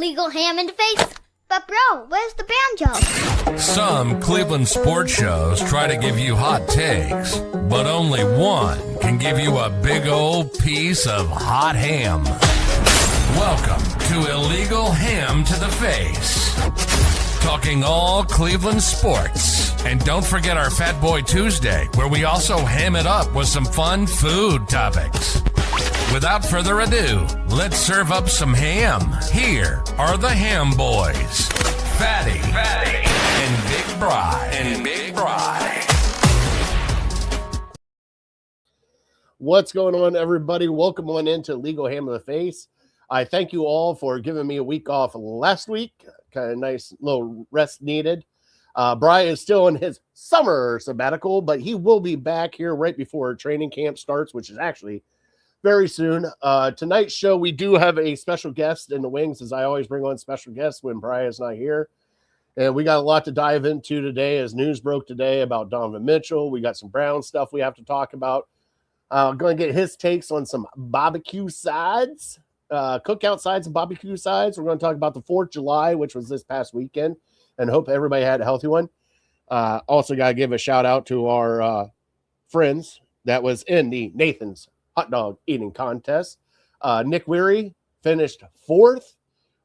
illegal ham in the face. But bro, where's the banjo? Some Cleveland sports shows try to give you hot takes, but only one can give you a big old piece of hot ham. Welcome to Illegal Ham to the Face. Talking all Cleveland sports. And don't forget our Fattboy Tuesday, where we also ham it up with some fun food topics. Without further ado, let's serve up some ham. Here are the Ham Boys, Fatty, and Big Bry. What's going on, everybody? Welcome on into Legal Ham of the Face. I thank you all for giving me a week off last week. Kind of nice little rest needed. Bry is still in his summer sabbatical, but he will be back here right before training camp starts, which is actually very soon. Tonight's show, we do have a special guest in the wings, as I always bring on special guests when Bry is not here. And we got a lot to dive into today, as news broke today about Donovan Mitchell. We got some Brown stuff we have to talk about. Going to get his takes on some barbecue sides, cookout sides and barbecue sides. We're going to talk about the 4th of July, which was this past weekend, and hope everybody had a healthy one. Also got to give a shout out to our friends that was in the Nathan's hot dog eating contest. Nick Weary finished 4th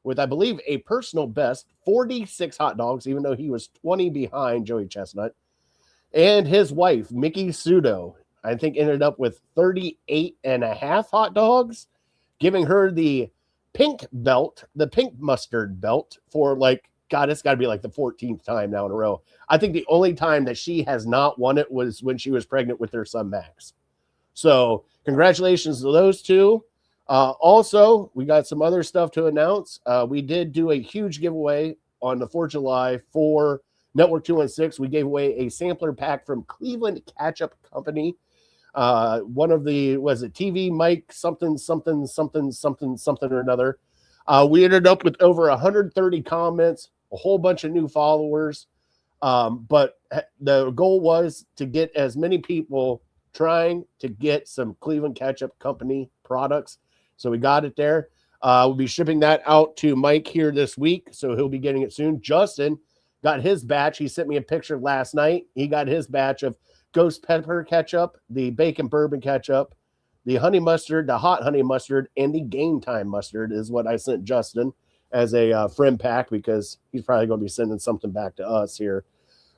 with, I believe, a personal best 46 hot dogs, even though he was 20 behind Joey Chestnut. And his wife, Mickey Sudo, I think ended up with 38 and a half hot dogs, giving her the pink belt, the pink mustard belt for God, it's got to be like the 14th time now in a row. I think the only time that she has not won it was when she was pregnant with their son, Max. So congratulations to those two. Also, we got some other stuff to announce. We did do a huge giveaway on the 4th of July for Network 216. We gave away a sampler pack from Cleveland Ketchup Company. One of the, was it TV mic, something or another. We ended up with over 130 comments, a whole bunch of new followers. But the goal was to get as many people trying to get some Cleveland Ketchup Company products. So we got it there. We'll be shipping that out to Mike here this week, so he'll be getting it soon. Justin got his batch. He sent me a picture last night. He got his batch of ghost pepper ketchup, the bacon bourbon ketchup, the honey mustard, the hot honey mustard, and the game time mustard is what I sent Justin as a friend pack, because he's probably going to be sending something back to us here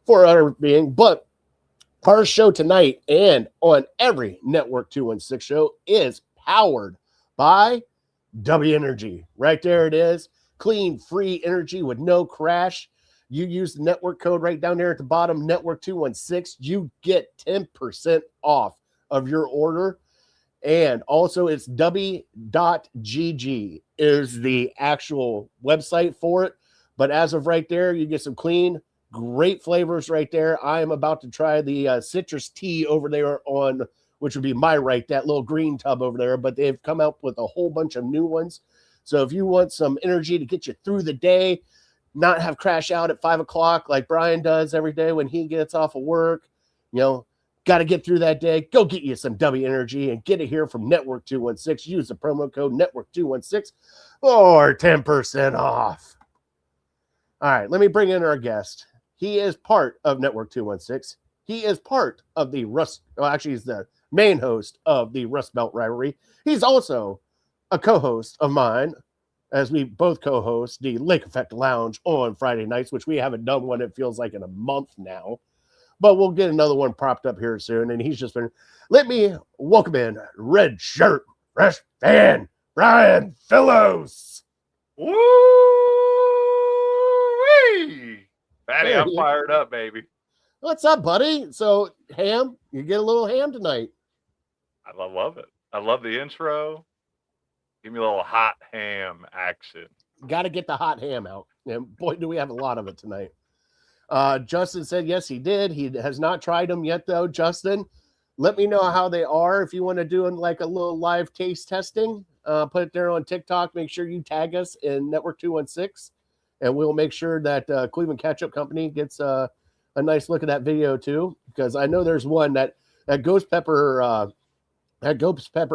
for our being. But our show tonight and on every Network 216 show is powered by W Energy. Right there it is. Clean, free energy with no crash. You use the network code right down there at the bottom, Network 216. You get 10% off of your order. And also it's w.gg is the actual website for it. But as of right there, you get some clean, great flavors right there. I am about to try the citrus tea over there on, which would be my right, that little green tub over there. But they've come out with a whole bunch of new ones. So if you want some energy to get you through the day, not have crash out at 5 o'clock like Brian does every day when he gets off of work, got to get through that day, go get you some W Energy and get it here from Network 216. Use the promo code Network 216 or 10% off. All right, let me bring in our guest. He is part of Network 216. He is part of the he's the main host of the Rust Belt Rivalry. He's also a co-host of mine, as we both co-host the Lake Effect Lounge on Friday nights, which we haven't done one, it feels like, in a month now. But we'll get another one propped up here soon. And he's just been, let me welcome in red shirt, fresh fan, Brian Fillous. Woo-wee! Fatty, I'm fired up, baby. What's up, buddy? So, ham, you get a little ham tonight. I love it. I love the intro. Give me a little hot ham action. Got to get the hot ham out. And boy, do we have a lot of it tonight. Justin said, yes, he did. He has not tried them yet, though. Justin, let me know how they are. If you want to do like a little live taste testing, put it there on TikTok. Make sure you tag us in Network 216, and we'll make sure that Cleveland Ketchup Company gets a nice look at that video too, because I know there's one that ghost pepper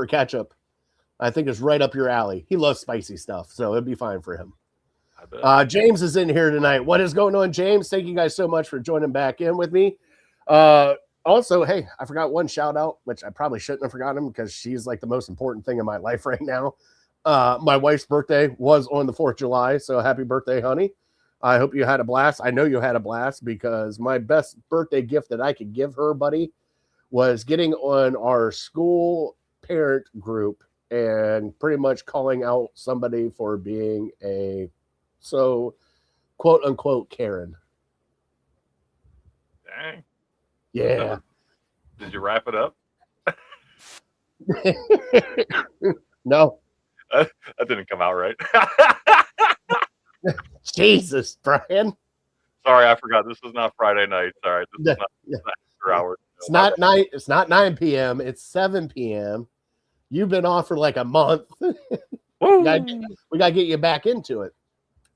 ketchup, I think, is right up your alley. He loves spicy stuff, so it'd be fine for him. James is in here tonight. What is going on, James? Thank you guys so much for joining back in with me. Also, hey, I forgot one shout out, which I probably shouldn't have forgotten because she's like the most important thing in my life right now. My wife's birthday was on the 4th of July, so happy birthday, honey. I hope you had a blast. I know you had a blast because my best birthday gift that I could give her, buddy, was getting on our school parent group and pretty much calling out somebody for being a quote unquote Karen. Dang. Yeah. Did you wrap it up? No. That didn't come out right. Jesus, Brian. Sorry, I forgot. This was not Friday night. Sorry. This is not after hours. It's not night. It's not 9 p.m. It's 7 p.m. You've been off for like a month. we gotta get you back into it.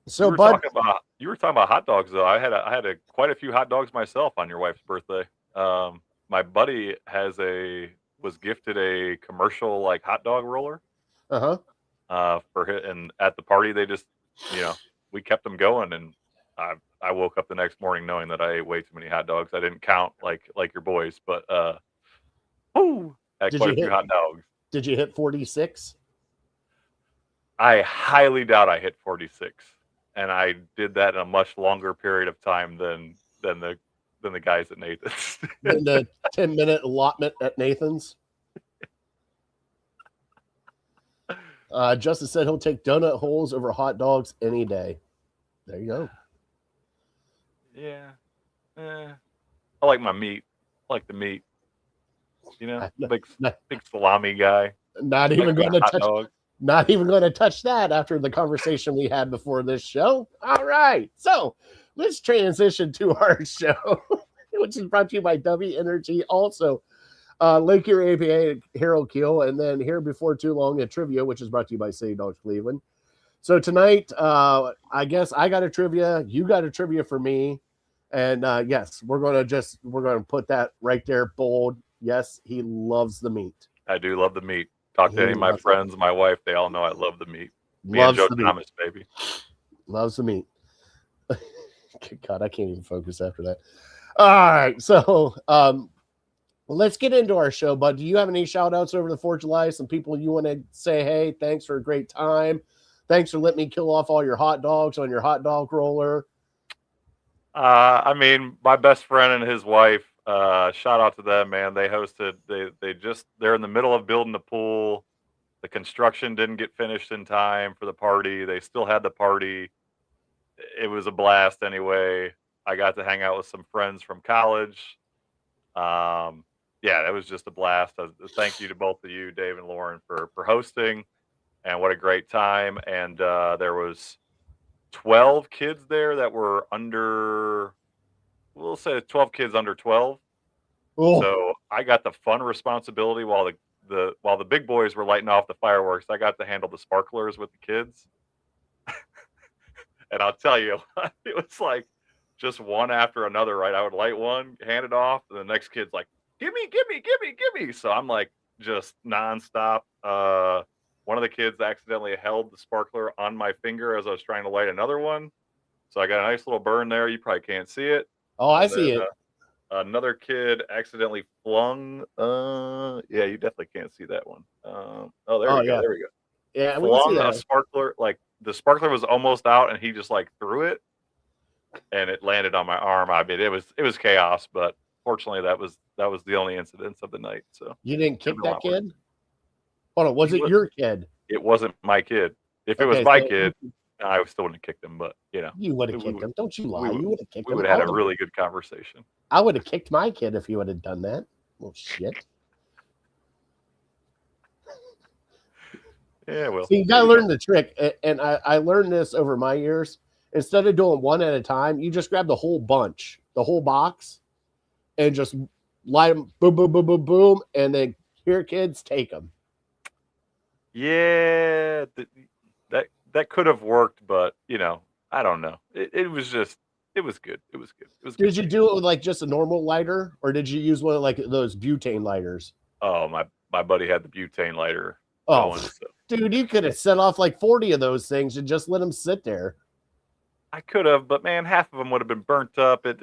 So, you were talking about hot dogs, though. I had quite a few hot dogs myself on your wife's birthday. My buddy was gifted a commercial like hot dog roller. And at the party they just, we kept them going, and I woke up the next morning knowing that I ate way too many hot dogs. I didn't count like your boys, but had quite a few hot dogs. Did you hit 46? I highly doubt I hit 46, and I did that in a much longer period of time than the guys at Nathan's. In the 10-minute allotment at Nathan's. Justin said he'll take donut holes over hot dogs any day. There you go. Yeah. I like my meat. I like the meat. Big salami guy. Not even going to touch that after the conversation we had before this show. All right. So let's transition to our show, which is brought to you by W Energy. Also, Lake Erie APA, Harold Keel, and then here before too long, a trivia, which is brought to you by City Dogs Cleveland. So tonight, I guess I got a trivia. You got a trivia for me. And yes, we're going to put that right there, bold. Yes, he loves the meat. I do love the meat. Talk to any of my friends, my wife, they all know I love the meat. Loves Joe the meat. Thomas, baby. Loves the meat. God, I can't even focus after that. All right, so let's get into our show, bud. Do you have any shout outs over the 4th of July? Some people you want to say, hey, thanks for a great time. Thanks for letting me kill off all your hot dogs on your hot dog roller. My best friend and his wife, shout out to them, man. They hosted, they're in the middle of building the pool. The construction didn't get finished in time for the party. They still had the party. It was a blast anyway. I got to hang out with some friends from college. It was just a blast. Thank you to both of you, Dave and Lauren, for hosting, and what a great time. And there was 12 kids there that were we'll say 12 kids under 12. Oh. So I got the fun responsibility while the big boys were lighting off the fireworks. I got to handle the sparklers with the kids. And I'll tell you, it was like just one after another, right? I would light one, hand it off, and the next kid's like, give me. So I'm like just nonstop. One of the kids accidentally held the sparkler on my finger as I was trying to light another one. So I got a nice little burn there. You probably can't see it. Oh, I see it. Another kid accidentally flung. You definitely can't see that one. There we go. There we go. Yeah, we can see that. A sparkler, like the sparkler was almost out, and he just like threw it, and it landed on my arm. I mean, it was chaos, but fortunately, that was the only incidents of the night. So you didn't kick that kid? Hold on, was it your kid? It wasn't my kid. If it was my kid, I still wouldn't have kicked him. But you would have kicked him. Don't you lie? You would have kicked him. We would have had a really good conversation. I would have kicked my kid if you would have done that. Well, shit. Yeah, well. See, you gotta learn the trick, and I learned this over my years. Instead of doing one at a time, you just grab the whole bunch, the whole box, and just light them, boom, boom, boom, boom, boom, and then here, kids, take them. Yeah, that could have worked, but I don't know. It was good. It was good. Did you do it with like just a normal lighter, or did you use one of like those butane lighters? Oh, my buddy had the butane lighter. Oh, dude, you could have set off like 40 of those things and just let them sit there. I could have, but man, half of them would have been burnt up. It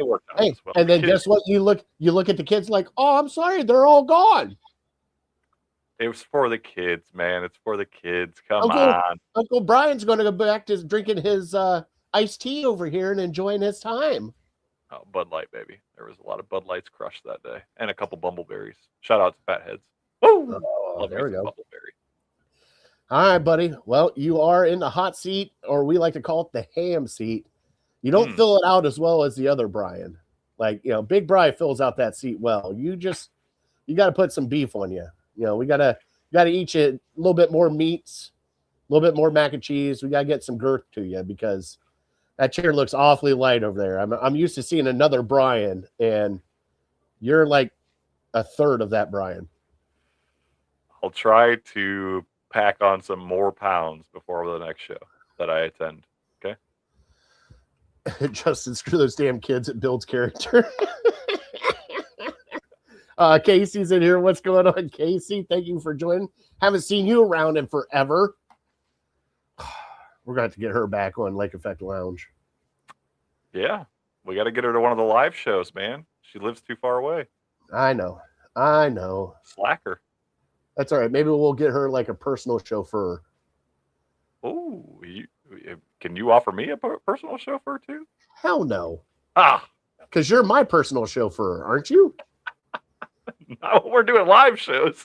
worked out Hey, as well. and then guess what? You look at the kids like, oh, I'm sorry, they're all gone. It was for the kids, man. It's for the kids. Come Uncle on. Uncle Brian's going to go back to drinking his iced tea over here and enjoying his time. Oh, Bud Light, baby. There was a lot of Bud Lights crushed that day, and a couple Bumbleberries. Shout out to Fatheads. Woo! Love There we go. Bumbleberry. All right, buddy. Well, you are in the hot seat, or we like to call it the ham seat. You don't fill it out as well as the other Brian. Like, Big Brian fills out that seat well. You got to put some beef on you. We got to eat you a little bit more meats, a little bit more mac and cheese. We got to get some girth to you because that chair looks awfully light over there. I'm used to seeing another Brian, and you're like a third of that Brian. I'll try to pack on some more pounds before the next show that I attend. Okay. Justin, screw those damn kids. It builds character. Casey's in here. What's going on, Casey? Thank you for joining. Haven't seen you around in forever. We're going to have to get her back on Lake Effect Lounge. Yeah. We got to get her to one of the live shows, man. She lives too far away. I know. Slacker. That's all right. Maybe we'll get her like a personal chauffeur. Oh, can you offer me a personal chauffeur too? Hell no. Because you're my personal chauffeur, aren't you? No, we're doing live shows.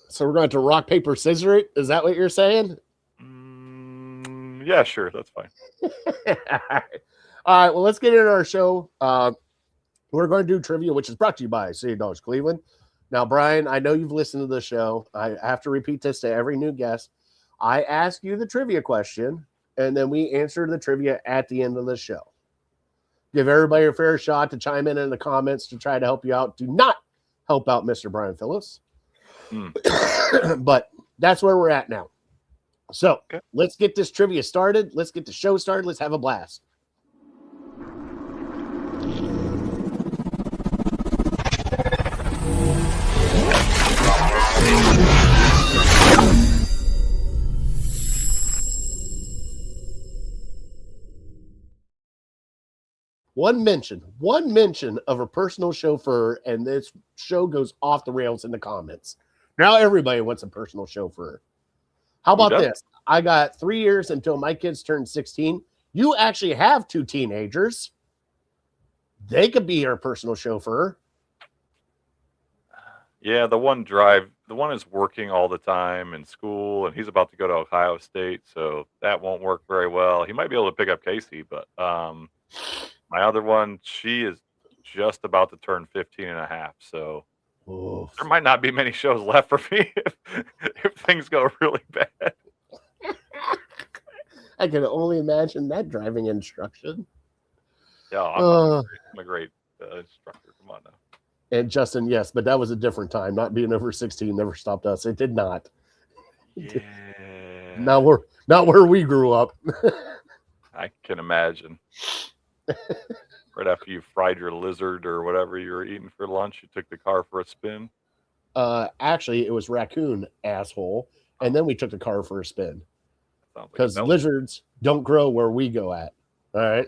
So we're going to rock, paper, scissors it? Is that what you're saying? Yeah, sure. That's fine. All right. Well, let's get into our show. We're going to do trivia, which is brought to you by City Dogs Cleveland. Now, Brian, I know you've listened to the show. I have to repeat this to every new guest. I ask you the trivia question, and then we answer the trivia at the end of the show. Give everybody a fair shot to chime in the comments to try to help you out. Do not help out Mr. Brian Fillous. But that's where we're at now. So Let's get this trivia started. Let's get the show started. Let's have a blast. One mention of a personal chauffeur, and this show goes off the rails in the comments. Now everybody wants a personal chauffeur. How about this? I got 3 years until my kids turn 16. You actually have 2 teenagers. They could be your personal chauffeur. Yeah, the one is working all the time in school, and he's about to go to Ohio State, so that won't work very well. He might be able to pick up Casey, but my other one, she is just about to turn 15 and a half, so there might not be many shows left for me if things go really bad. I can only imagine that driving instruction. Yeah, I'm a great instructor. Come on now. And Justin, yes, but that was a different time. Not being over 16 never stopped us. It did not. Yeah. Not where we grew up. I can imagine. Right after you fried your lizard or whatever you were eating for lunch, you took the car for a spin. Actually, it was raccoon, asshole. And then we took the car for a spin. Because lizards don't grow where we go at. All right.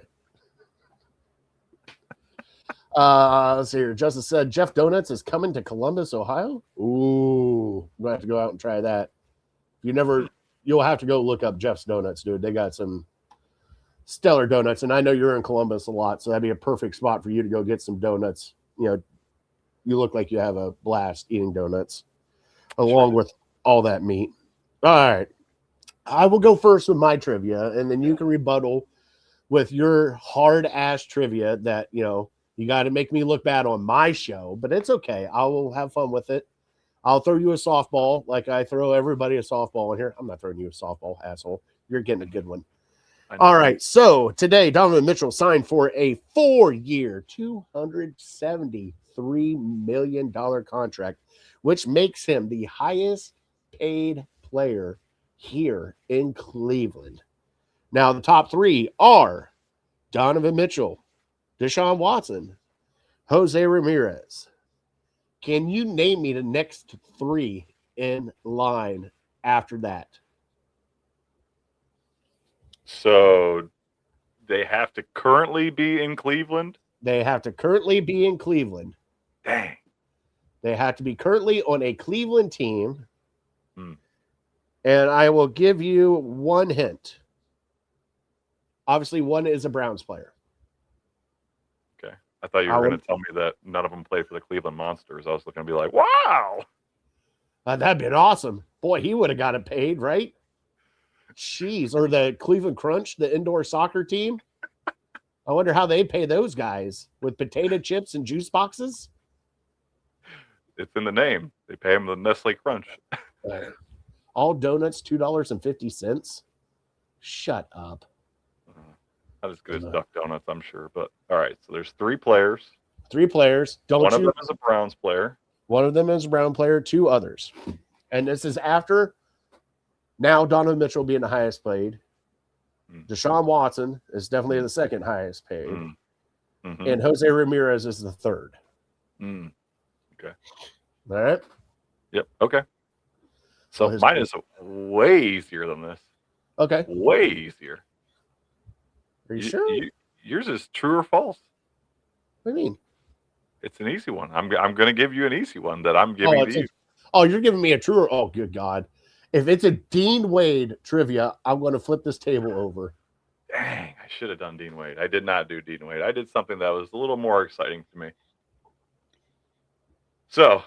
Let's see here. Justin said Jeff Donuts is coming to Columbus, Ohio. Ooh, I'm gonna have to go out and try that. You'll have to go look up Jeff's Donuts, dude. They got some stellar donuts, and I know you're in Columbus a lot, so that'd be a perfect spot for you to go get some donuts. You look like you have a blast eating donuts, along with all that meat. All right, I will go first with my trivia, and then you can rebuttal with your hard ass trivia that you got to make me look bad on my show, but it's okay. I will have fun with it. I'll throw you a softball like I throw everybody a softball in here. I'm not throwing you a softball, asshole. You're getting a good one. All right. So today, Donovan Mitchell signed for a 4-year, $273 million contract, which makes him the highest paid player here in Cleveland. Now, the top 3 are Donovan Mitchell, Deshaun Watson, Jose Ramirez. Can you name me the next 3 in line after that? So they have to currently be in Cleveland? They have to currently be in Cleveland. Dang. They have to be currently on a Cleveland team. Hmm. And I will give you one hint. Obviously, one is a Browns player. Okay. I thought you were going to tell me that none of them played for the Cleveland Monsters. I was looking to be like, wow. That'd been awesome. Boy, he would have got it paid, right? Jeez. Or the Cleveland Crunch, the indoor soccer team. I wonder how they pay those guys with potato chips and juice boxes. It's in the name. They pay them the Nestle Crunch. All donuts, $2.50. Shut up. Not as good as Duck Donuts, I'm sure. But all right, so there's 3 players. 3 players. One of them is a Browns player. One of them is a Brown player, 2 others. And this is after now Donovan Mitchell being the highest paid. Deshaun Watson is definitely the second highest paid. Mm-hmm. And Jose Ramirez is the third. Okay. All right. Yep. Okay. So mine is way easier than this. Okay. Way easier. Are you sure? Yours is true or false? What do you mean? It's an easy one. I'm going to give you an easy one that I'm giving to you. You're giving me a true or good God. If it's a Dean Wade trivia, I'm going to flip this table over. Dang, I should have done Dean Wade. I did not do Dean Wade. I did something that was a little more exciting to me. So,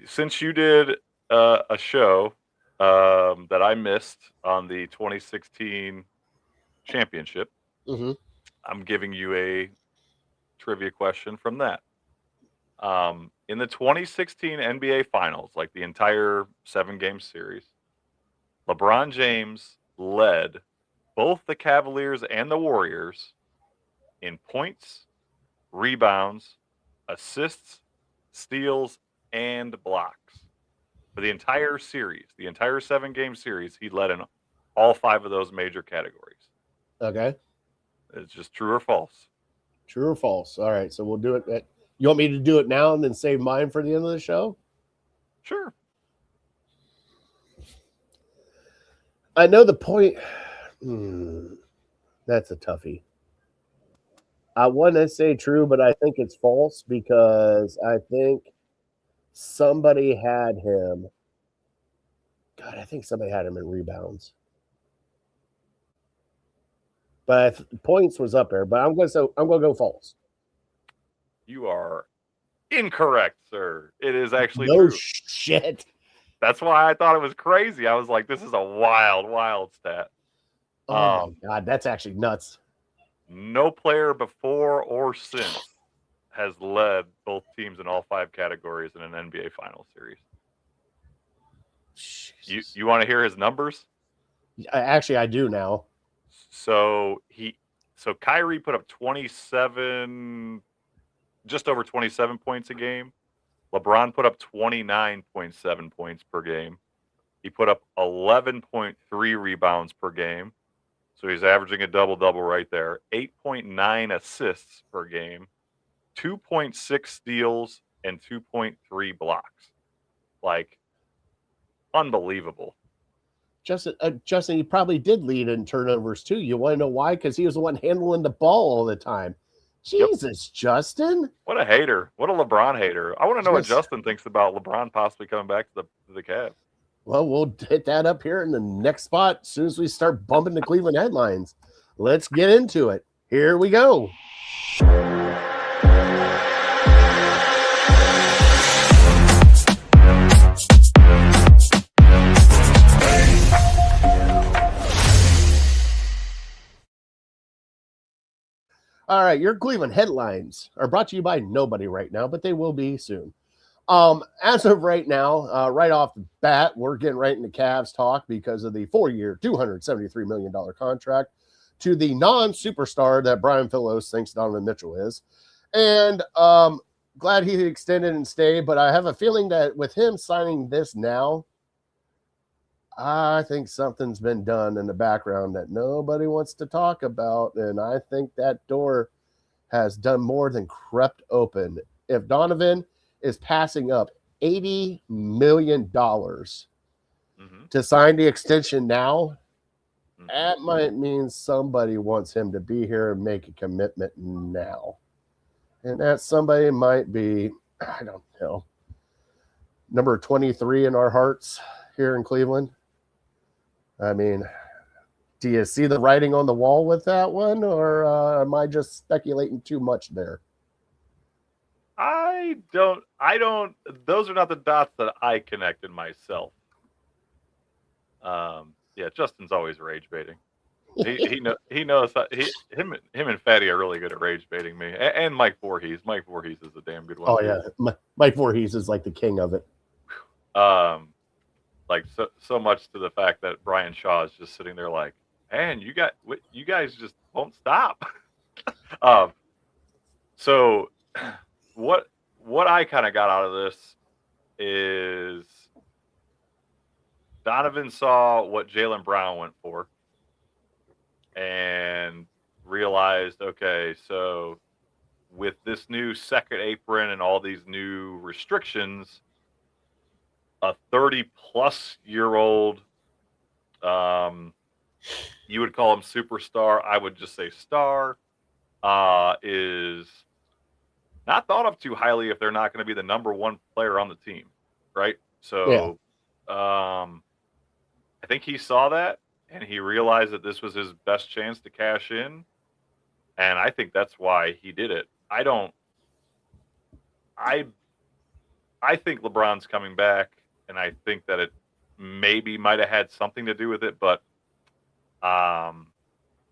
since you did a show that I missed on the 2016 championship, I'm giving you a trivia question from that. In the 2016 NBA Finals, like the entire 7-game series, LeBron James led both the Cavaliers and the Warriors in points, rebounds, assists, steals, and blocks. For the entire series, the entire 7-game series, he led in all 5 of those major categories. Okay. It's just true or false. True or false? All right, so we'll do it. You want me to do it now and then save mine for the end of the show? Sure. I know the point. That's a toughie. I want to say true, but I think it's false because I think somebody had him. God, I think somebody had him in rebounds. But points was up there. But I'm going to go false. You are incorrect, sir. It is actually no true. Shit. That's why I thought it was crazy. I was like, this is a wild, wild stat. Oh, my God. That's actually nuts. No player before or since has led both teams in all 5 categories in an NBA Finals series. You want to hear his numbers? Actually, I do now. So Kyrie put up just over 27 points a game. LeBron put up 29.7 points per game. He put up 11.3 rebounds per game. So he's averaging a double-double right there. 8.9 assists per game. 2.6 steals and 2.3 blocks. Like, unbelievable. Justin, he probably did lead in turnovers too. You want to know why? Because he was the one handling the ball all the time. Jesus, yep. Justin. What a hater. What a LeBron hater. I want to know what Justin thinks about LeBron possibly coming back to the Cavs. Well, we'll hit that up here in the next spot as soon as we start bumping the Cleveland headlines. Let's get into it. Here we go. All right, your Cleveland headlines are brought to you by nobody right now, but they will be soon. As of right now, right off the bat, we're getting right into Cavs talk because of the 4-year, $273 million contract to the non-superstar that Brian Fillous thinks Donovan Mitchell is. And glad he extended and stayed, but I have a feeling that with him signing this now, I think something's been done in the background that nobody wants to talk about, and I think that door has done more than crept open. If Donovan is passing up $80 million to sign the extension now, that might mean somebody wants him to be here and make a commitment now. And that somebody might be, I don't know, number 23 in our hearts here in Cleveland. I mean, do you see the writing on the wall with that one, or am I just speculating too much there? I don't. Those are not the dots that I connected myself. Yeah, Justin's always rage baiting. He knows that him and Fatty are really good at rage baiting me, and Mike Voorhees. Mike Voorhees is a damn good one. Oh yeah, Mike Voorhees is like the king of it. Like so much to the fact that Brian Shaw is just sitting there like, man, you guys just won't stop. So what I kind of got out of this is Donovan saw what Jaylen Brown went for and realized, okay, so with this new second apron and all these new restrictions, a 30-plus-year-old, you would call him superstar, I would just say star, is not thought of too highly if they're not going to be the number one player on the team, right? So I think he saw that, and he realized that this was his best chance to cash in, and I think that's why he did it. I think LeBron's coming back, and I think that it maybe might have had something to do with it, but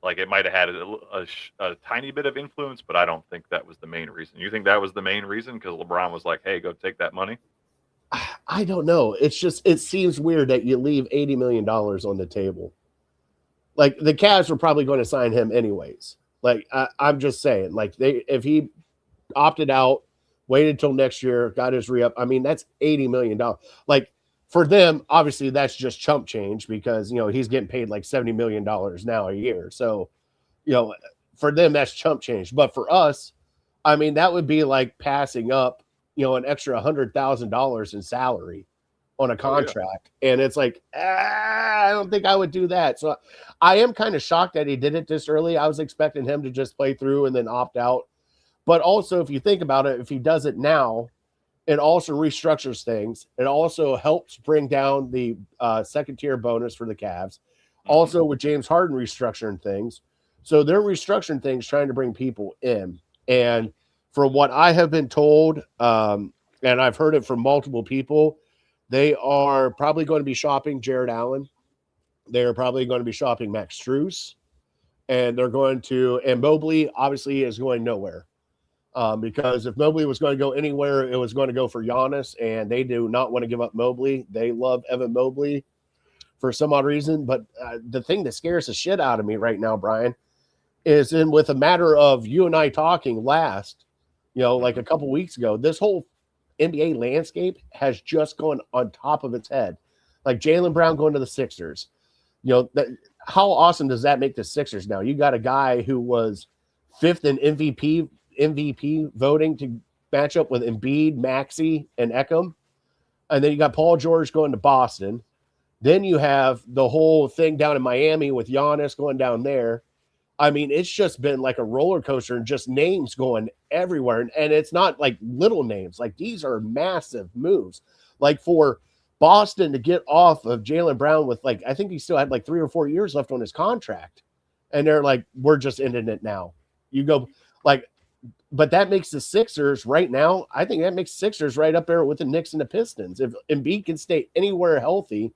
like it might have had a tiny bit of influence, but I don't think that was the main reason. You think that was the main reason because LeBron was like, hey, go take that money? I don't know. It's just, it seems weird that you leave $80 million on the table. Like the Cavs were probably going to sign him anyways. Like I'm just saying, like if he opted out, waited till next year, got his re-up, I mean, that's $80 million. Like for them, obviously that's just chump change because, he's getting paid like $70 million now a year. So, for them, that's chump change. But for us, I mean, that would be like passing up, an extra $100,000 in salary on a contract. Oh, yeah. And it's like, I don't think I would do that. So I am kind of shocked that he did it this early. I was expecting him to just play through and then opt out. But also, if you think about it, if he does it now, it also restructures things. It also helps bring down the second-tier bonus for the Cavs. Also, with James Harden restructuring things. So they're restructuring things, trying to bring people in. And from what I have been told, and I've heard it from multiple people, they are probably going to be shopping Jared Allen. They're probably going to be shopping Max Strus. And they're going to – and Mobley obviously is going nowhere. Because if Mobley was going to go anywhere, it was going to go for Giannis, and they do not want to give up Mobley. They love Evan Mobley for some odd reason. But the thing that scares the shit out of me right now, Brian, is with a matter of you and I talking last, like a couple weeks ago, this whole NBA landscape has just gone on top of its head. Like Jaylen Brown going to the Sixers. How awesome does that make the Sixers now? You got a guy who was fifth in MVP voting to match up with Embiid, Maxey, and Ekam. And then you got Paul George going to Boston. Then you have the whole thing down in Miami with Giannis going down there. I mean, it's just been like a roller coaster and just names going everywhere. And it's not like little names. Like these are massive moves. Like for Boston to get off of Jaylen Brown with I think he still had 3 or 4 years left on his contract. And they're like, we're just ending it now. You go but that makes the Sixers right now, I think that makes Sixers right up there with the Knicks and the Pistons. If Embiid can stay anywhere healthy,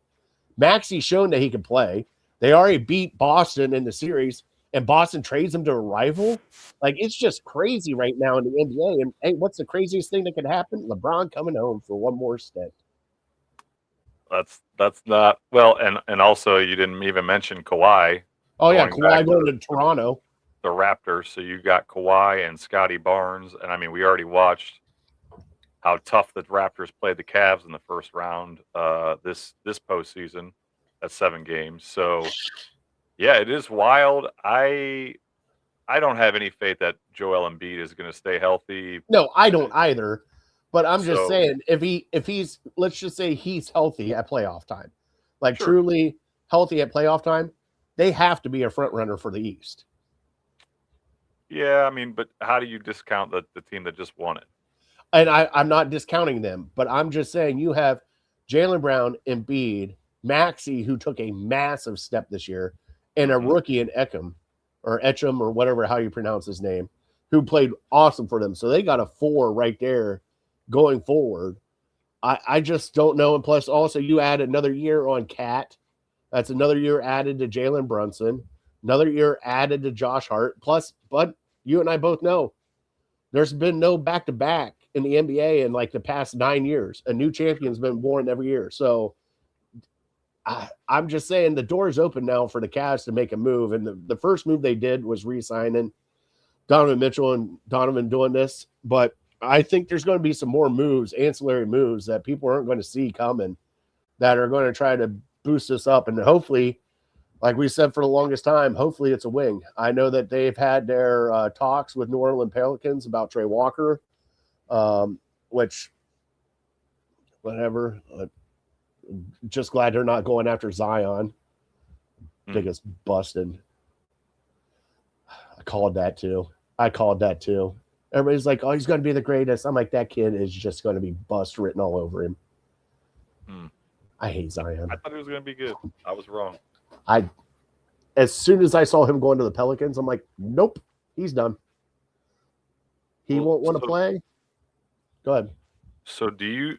Maxey's shown that he can play. They already beat Boston in the series, and Boston trades him to a rival. It's just crazy right now in the NBA. And hey, what's the craziest thing that could happen? LeBron coming home for one more stint. That's not well, and also you didn't even mention Kawhi. Oh yeah, Kawhi going to Toronto. The Raptors, so you got Kawhi and Scotty Barnes, and I mean we already watched how tough the Raptors played the Cavs in the first round this postseason at 7 games. So yeah, it is wild. I don't have any faith that Joel Embiid is going to stay healthy. No, I don't either. But I'm just saying, if he's let's just say he's healthy at playoff time, Sure. Truly healthy at playoff time, they have to be a front runner for the East. Yeah, I mean, but how do you discount the team that just won it? And I'm not discounting them, but I'm just saying you have Jaylen Brown, Embiid, Maxey, who took a massive step this year, and a rookie in Eckham or whatever, how you pronounce his name, who played awesome for them. So they got a 4 right there going forward. I just don't know. And plus, also, you add another year on Cat. That's another year added to Jalen Brunson, another year added to Josh Hart. Plus, Bud, you and I both know there's been no back-to-back in the NBA in like the past 9 years. A new champion's been born every year. So I'm just saying the door is open now for the Cavs to make a move. And the first move they did was re-signing Donovan Mitchell and Donovan doing this. But I think there's going to be some more moves, ancillary moves that people aren't going to see coming that are going to try to boost this up. And hopefully, like we said for the longest time, hopefully it's a wing. I know that they've had their talks with New Orleans Pelicans about Trey Walker, which, whatever. Just glad they're not going after Zion. Biggest busted. I called that too. Everybody's like, oh, he's going to be the greatest. I'm like, that kid is just going to be bust written all over him. I hate Zion. I thought he was going to be good. I was wrong. As soon as I saw him going to the Pelicans, I'm like, nope, he's done. He won't want to play. Go ahead. So do you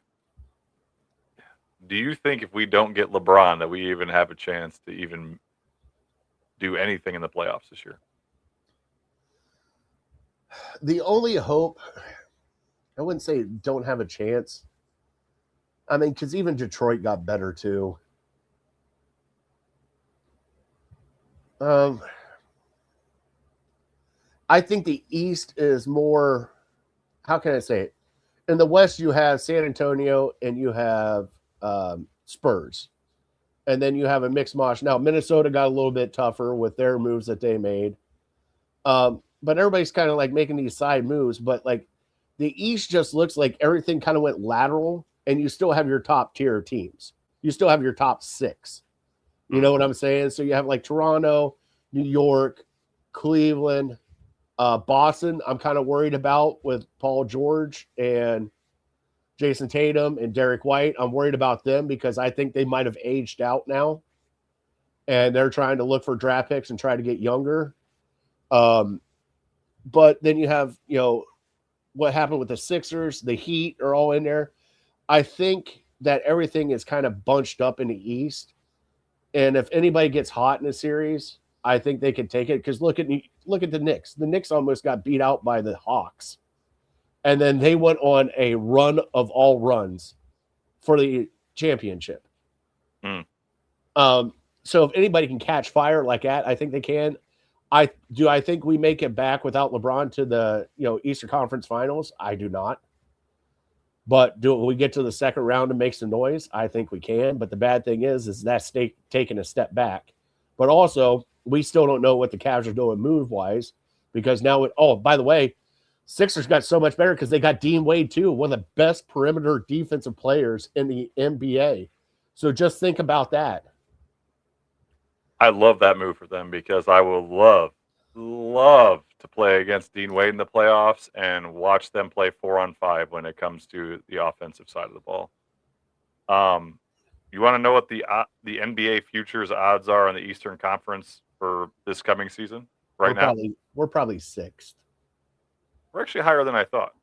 think if we don't get LeBron that we even have a chance to even do anything in the playoffs this year? The only hope, I wouldn't say don't have a chance. I mean, because even Detroit got better too. I think the East is more, how can I say it? In the West, you have San Antonio and you have Spurs. And then you have a mixed mosh. Now, Minnesota got a little bit tougher with their moves that they made. But everybody's kind of like making these side moves. But like the East just looks like everything kind of went lateral, and you still have your top tier teams. You still have your top 6. You know what I'm saying? So you have like Toronto, New York, Cleveland, Boston. I'm kind of worried about with Paul George and Jason Tatum and Derek White. I'm worried about them because I think they might have aged out now, and they're trying to look for draft picks and try to get younger. But then you have, what happened with the Sixers, the Heat are all in there. I think that everything is kind of bunched up in the East. And if anybody gets hot in a series, I think they can take it. Because look at the Knicks. The Knicks almost got beat out by the Hawks. And then they went on a run of all runs for the championship. So if anybody can catch fire like that, I think they can. I think we make it back without LeBron to the Eastern Conference Finals? I do not. But do we get to the second round and make some noise? I think we can. But the bad thing is that's taking a step back. But also, we still don't know what the Cavs are doing move-wise because now by the way, Sixers got so much better because they got Dean Wade too, one of the best perimeter defensive players in the NBA. So just think about that. I love that move for them because I will love to play against Dean Wade in the playoffs and watch them play 4-on-5 when it comes to the offensive side of the ball. You want to know what the NBA futures odds are on the Eastern Conference for this coming season now? We're probably 6th. We're actually higher than I thought.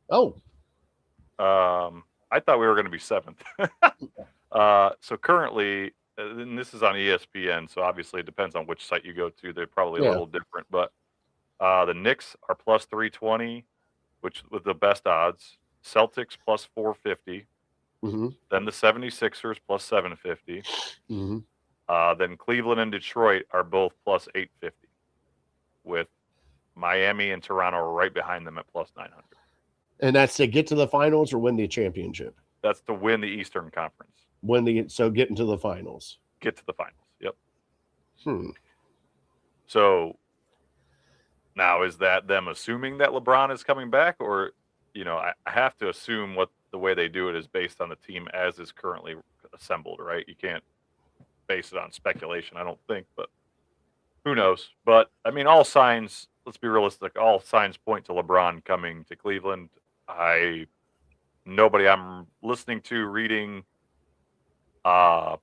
Oh. I thought we were going to be 7th. So currently, and this is on ESPN, so obviously it depends on which site you go to. They're probably a little different, but the Knicks are plus 320, which with the best odds. Celtics plus 450. Then the 76ers plus 750. Then Cleveland and Detroit are both plus 850, with Miami and Toronto right behind them at plus 900. And that's to get to the finals or win the championship? That's to win the Eastern Conference. Get into the finals. Get to the finals. Yep. So now is that them assuming that LeBron is coming back, or I have to assume the way they do it is based on the team as is currently assembled, right? You can't base it on speculation, I don't think, but Who knows? But I mean, all signs. Let's be realistic. All signs point to LeBron coming to Cleveland. Nobody I'm listening to, reading, uh,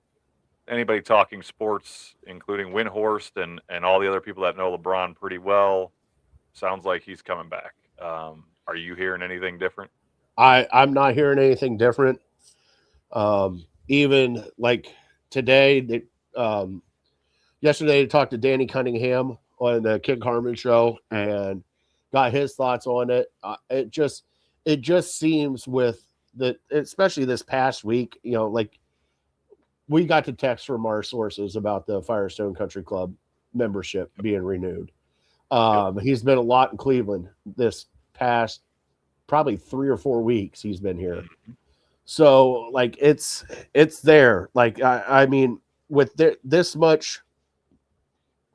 anybody talking sports, including Windhorst and all the other people that know LeBron pretty well, sounds like he's coming back. Are you hearing anything different? I'm not hearing anything different. Even like today, yesterday, I talked to Danny Cunningham on the Kid Carmen show and got his thoughts on it. It just seems with especially this past week, like we got the text from our sources about the Firestone Country Club membership being renewed. He's been a lot in Cleveland this past probably 3 or 4 weeks. He's been here. So like it's there. Like I mean, with this much,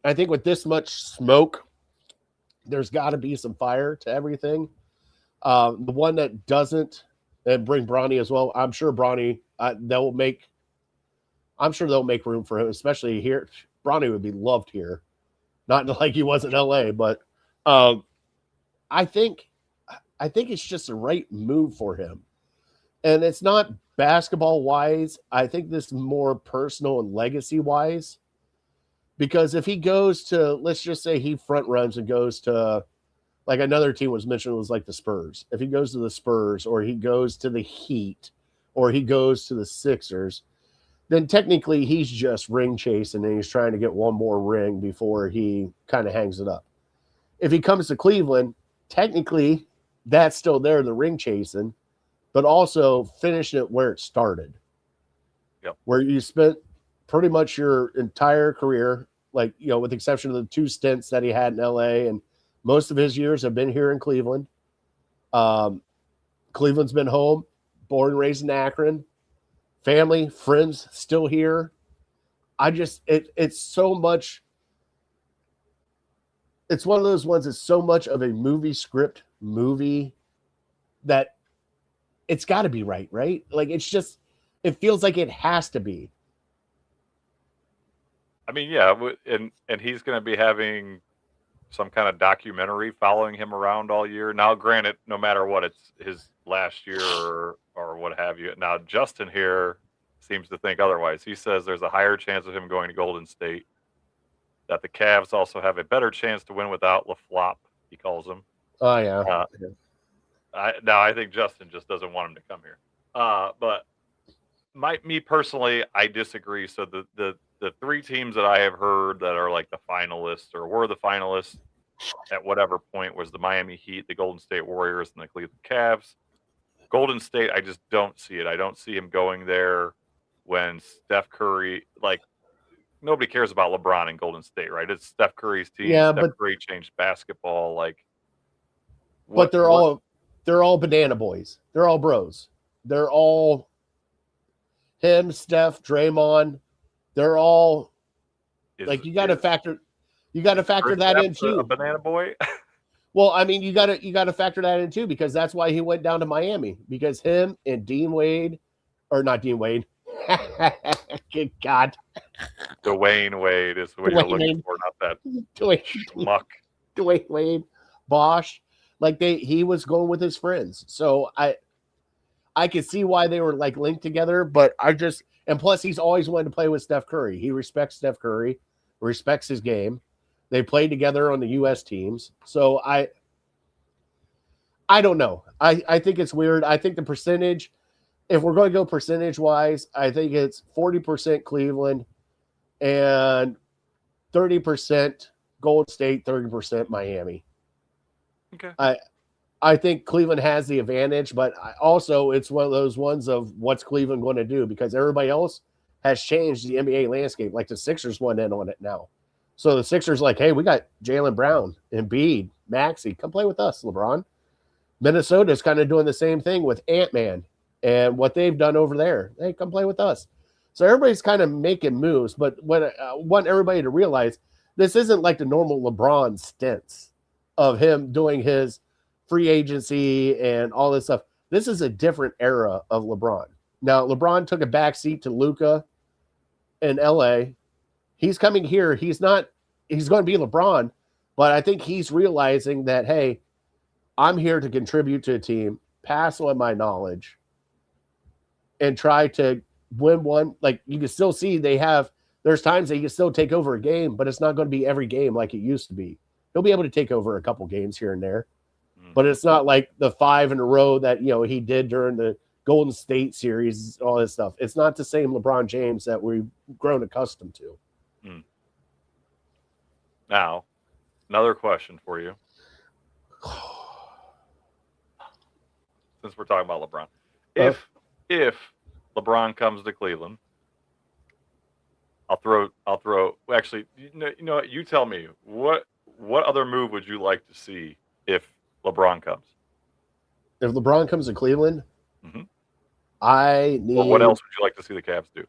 I think with this much smoke, there's got to be some fire to everything. The one that doesn't, and bring Bronny as well. I'm sure Bronny they'll make room for him, especially here. Bronny would be loved here, not like he was in LA, but I think it's just the right move for him. And it's not basketball wise. I think this is more personal and legacy wise. Because if he goes to, let's just say he front runs and goes to, like another team was mentioned, was like the Spurs. If he goes to the Spurs or he goes to the Heat or he goes to the Sixers, then technically he's just ring chasing and he's trying to get one more ring before he kind of hangs it up. If he comes to Cleveland, technically that's still there, the ring chasing, but also finishing it where it started. Yep. Where you spent pretty much your entire career, like, with the exception of the 2 stints that he had in LA, and most of his years have been here in Cleveland. Cleveland's been home, born and raised in Akron, family, friends still here. It's so much. It's one of those ones that's so much of a movie that it's got to be right? Like it feels like it has to be. I mean, yeah, and he's going to be having some kind of documentary following him around all year. Now, granted, no matter what, it's his last year or what have you. Now, Justin here seems to think otherwise. He says there's a higher chance of him going to Golden State, that the Cavs also have a better chance to win without LaFlop, he calls him. Oh, yeah. I think Justin just doesn't want him to come here. But me personally, I disagree. So the 3 teams that I have heard that are like the finalists or were the finalists at whatever point was the Miami Heat, the Golden State Warriors, and the Cleveland Cavs. Golden State, I just don't see it. I don't see him going there when Steph Curry, like, nobody cares about LeBron in Golden State, right? It's Steph Curry's team. Yeah, Steph Curry changed basketball. Like, but they're all banana boys. They're all bros. They're all him, Steph, Draymond. They're all like, you got to factor that in too. A banana boy. Well, I mean, you got to factor that in too, because that's why he went down to Miami, because him and Dean Wade, or not Dean Wade. Good God. Dwayne Wade is what you're looking for, not that schmuck. Dwayne Wade, Bosch, like he was going with his friends. So I could see why they were like linked together, but and plus he's always wanted to play with Steph Curry. He respects Steph Curry, respects his game. They played together on the U.S. teams. So I don't know. I think it's weird. I think the percentage, if we're going to go percentage-wise, I think it's 40% Cleveland and 30% Golden State, 30% Miami. Okay. I think Cleveland has the advantage, but also it's one of those ones of what's Cleveland going to do, because everybody else has changed the NBA landscape. Like the Sixers went in on it now. So the Sixers like, hey, we got Jaylen Brown, Embiid, Maxey. Come play with us, LeBron. Minnesota's kind of doing the same thing with Ant-Man and what they've done over there. Hey, come play with us. So everybody's kind of making moves, but what I want everybody to realize, this isn't like the normal LeBron stints of him doing his free agency and all this stuff. This is a different era of LeBron. Now, LeBron took a backseat to Luka in LA. He's coming here. He's not he's going to be LeBron, but I think he's realizing that, hey, I'm here to contribute to a team, pass on my knowledge, and try to win one. Like, you can still see there's times that you can still take over a game, but it's not going to be every game like it used to be. He'll be able to take over a couple games here and there, but it's not like the 5 in a row that, he did during the Golden State series, all this stuff. It's not the same LeBron James that we've grown accustomed to. Now, another question for you. Since we're talking about LeBron. If LeBron comes to Cleveland, I'll throw actually, you know what, you tell me, what other move would you like to see if LeBron comes? If LeBron comes to Cleveland, Well, what else would you like to see the Cavs do?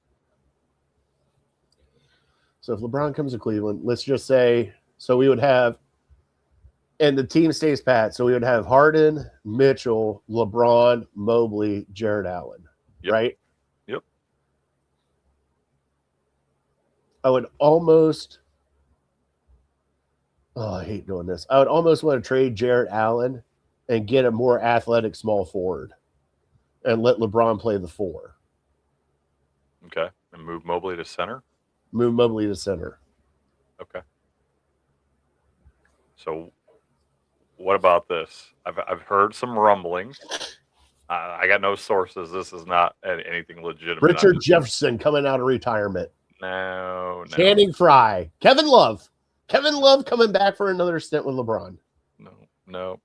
So if LeBron comes to Cleveland, let's just say, so we would have, and the team stays pat, so we would have Harden, Mitchell, LeBron, Mobley, Jared Allen, right? Yep. I would almost, I hate doing this. I would almost want to trade Jared Allen and get a more athletic small forward and let LeBron play the 4. Okay. And move Mobley to center? Move Mobley to center. Okay. So what about this? I've heard some rumblings. I got no sources. This is not anything legitimate. Richard Jefferson coming out of retirement. No. Channing Frye. Kevin Love coming back for another stint with LeBron. No.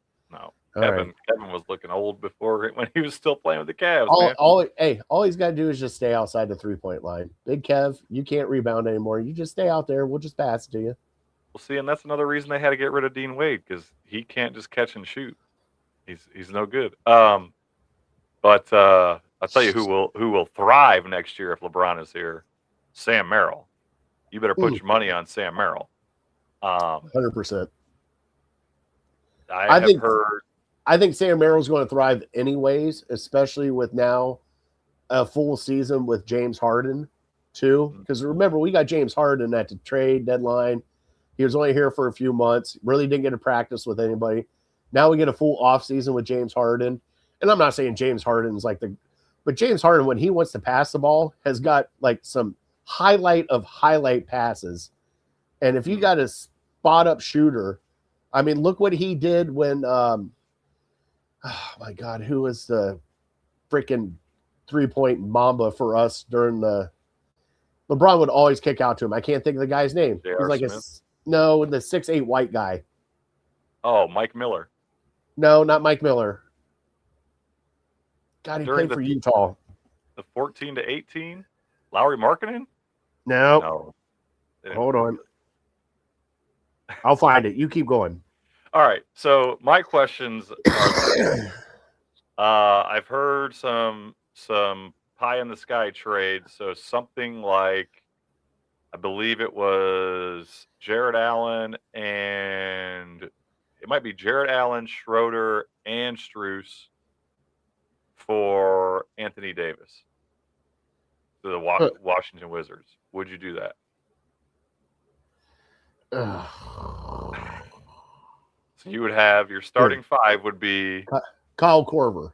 Kevin was looking old before when he was still playing with the Cavs. All he's got to do is just stay outside the 3-point line. Big Kev, you can't rebound anymore. You just stay out there. We'll just pass it to you. Well, see, and that's another reason they had to get rid of Dean Wade, because he can't just catch and shoot. He's no good. But I'll tell you who will thrive next year if LeBron is here. Sam Merrill. You better put your money on Sam Merrill. 100%. I think Sam Merrill's going to thrive anyways, especially with now a full season with James Harden too. Because remember, we got James Harden at the trade deadline. He was only here for a few months, really didn't get to practice with anybody. Now we get a full offseason with James Harden. And I'm not saying James Harden's but James Harden, when he wants to pass the ball, has got like some highlight passes. And if you got a spot up shooter, I mean, look what he did when, oh my God, who was the freaking 3-point Mamba for us during the LeBron would always kick out to him. I can't think of the guy's name. He's like the 6'8" white guy. Oh, Mike Miller. No, not Mike Miller. God, he played for Utah. The 14 to 18? Lowry Markkanen? No. Hold on. I'll find it. You keep going. All right. So my questions are I've heard some pie in the sky trades. So something like, I believe it was Jared Allen and it might be Jared Allen, Schroeder, and Strus for Anthony Davis to the Washington Wizards. Would you do that? So you would have your starting 5 would be Kyle Korver.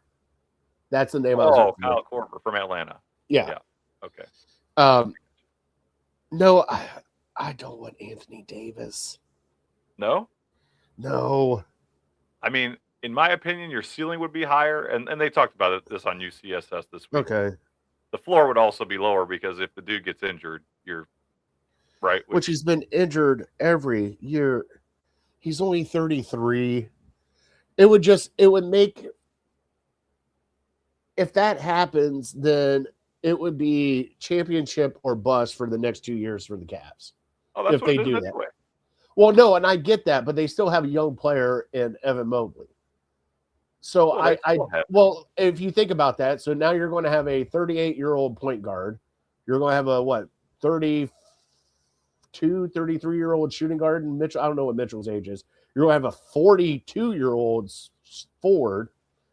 That's the name. Kyle Korver from Atlanta. Yeah. Okay. No, I don't want Anthony Davis. No. I mean, in my opinion, your ceiling would be higher, and they talked about this on UCSS this week. Okay. The floor would also be lower because if the dude gets injured, you're right. Which he's been injured every year. He's only 33. It would make, if that happens, then it would be championship or bust for the next 2 years for the Cavs. Oh, that's if what they it is do anyway. that. Well, no, and I get that, but they still have a young player in Evan Mobley. So if you think about that, so now you're going to have a 38-year-old point guard. You're going to have a 33-year-old shooting guard, and Mitchell. I don't know what Mitchell's age is. You're going to have a 42-year-old forward,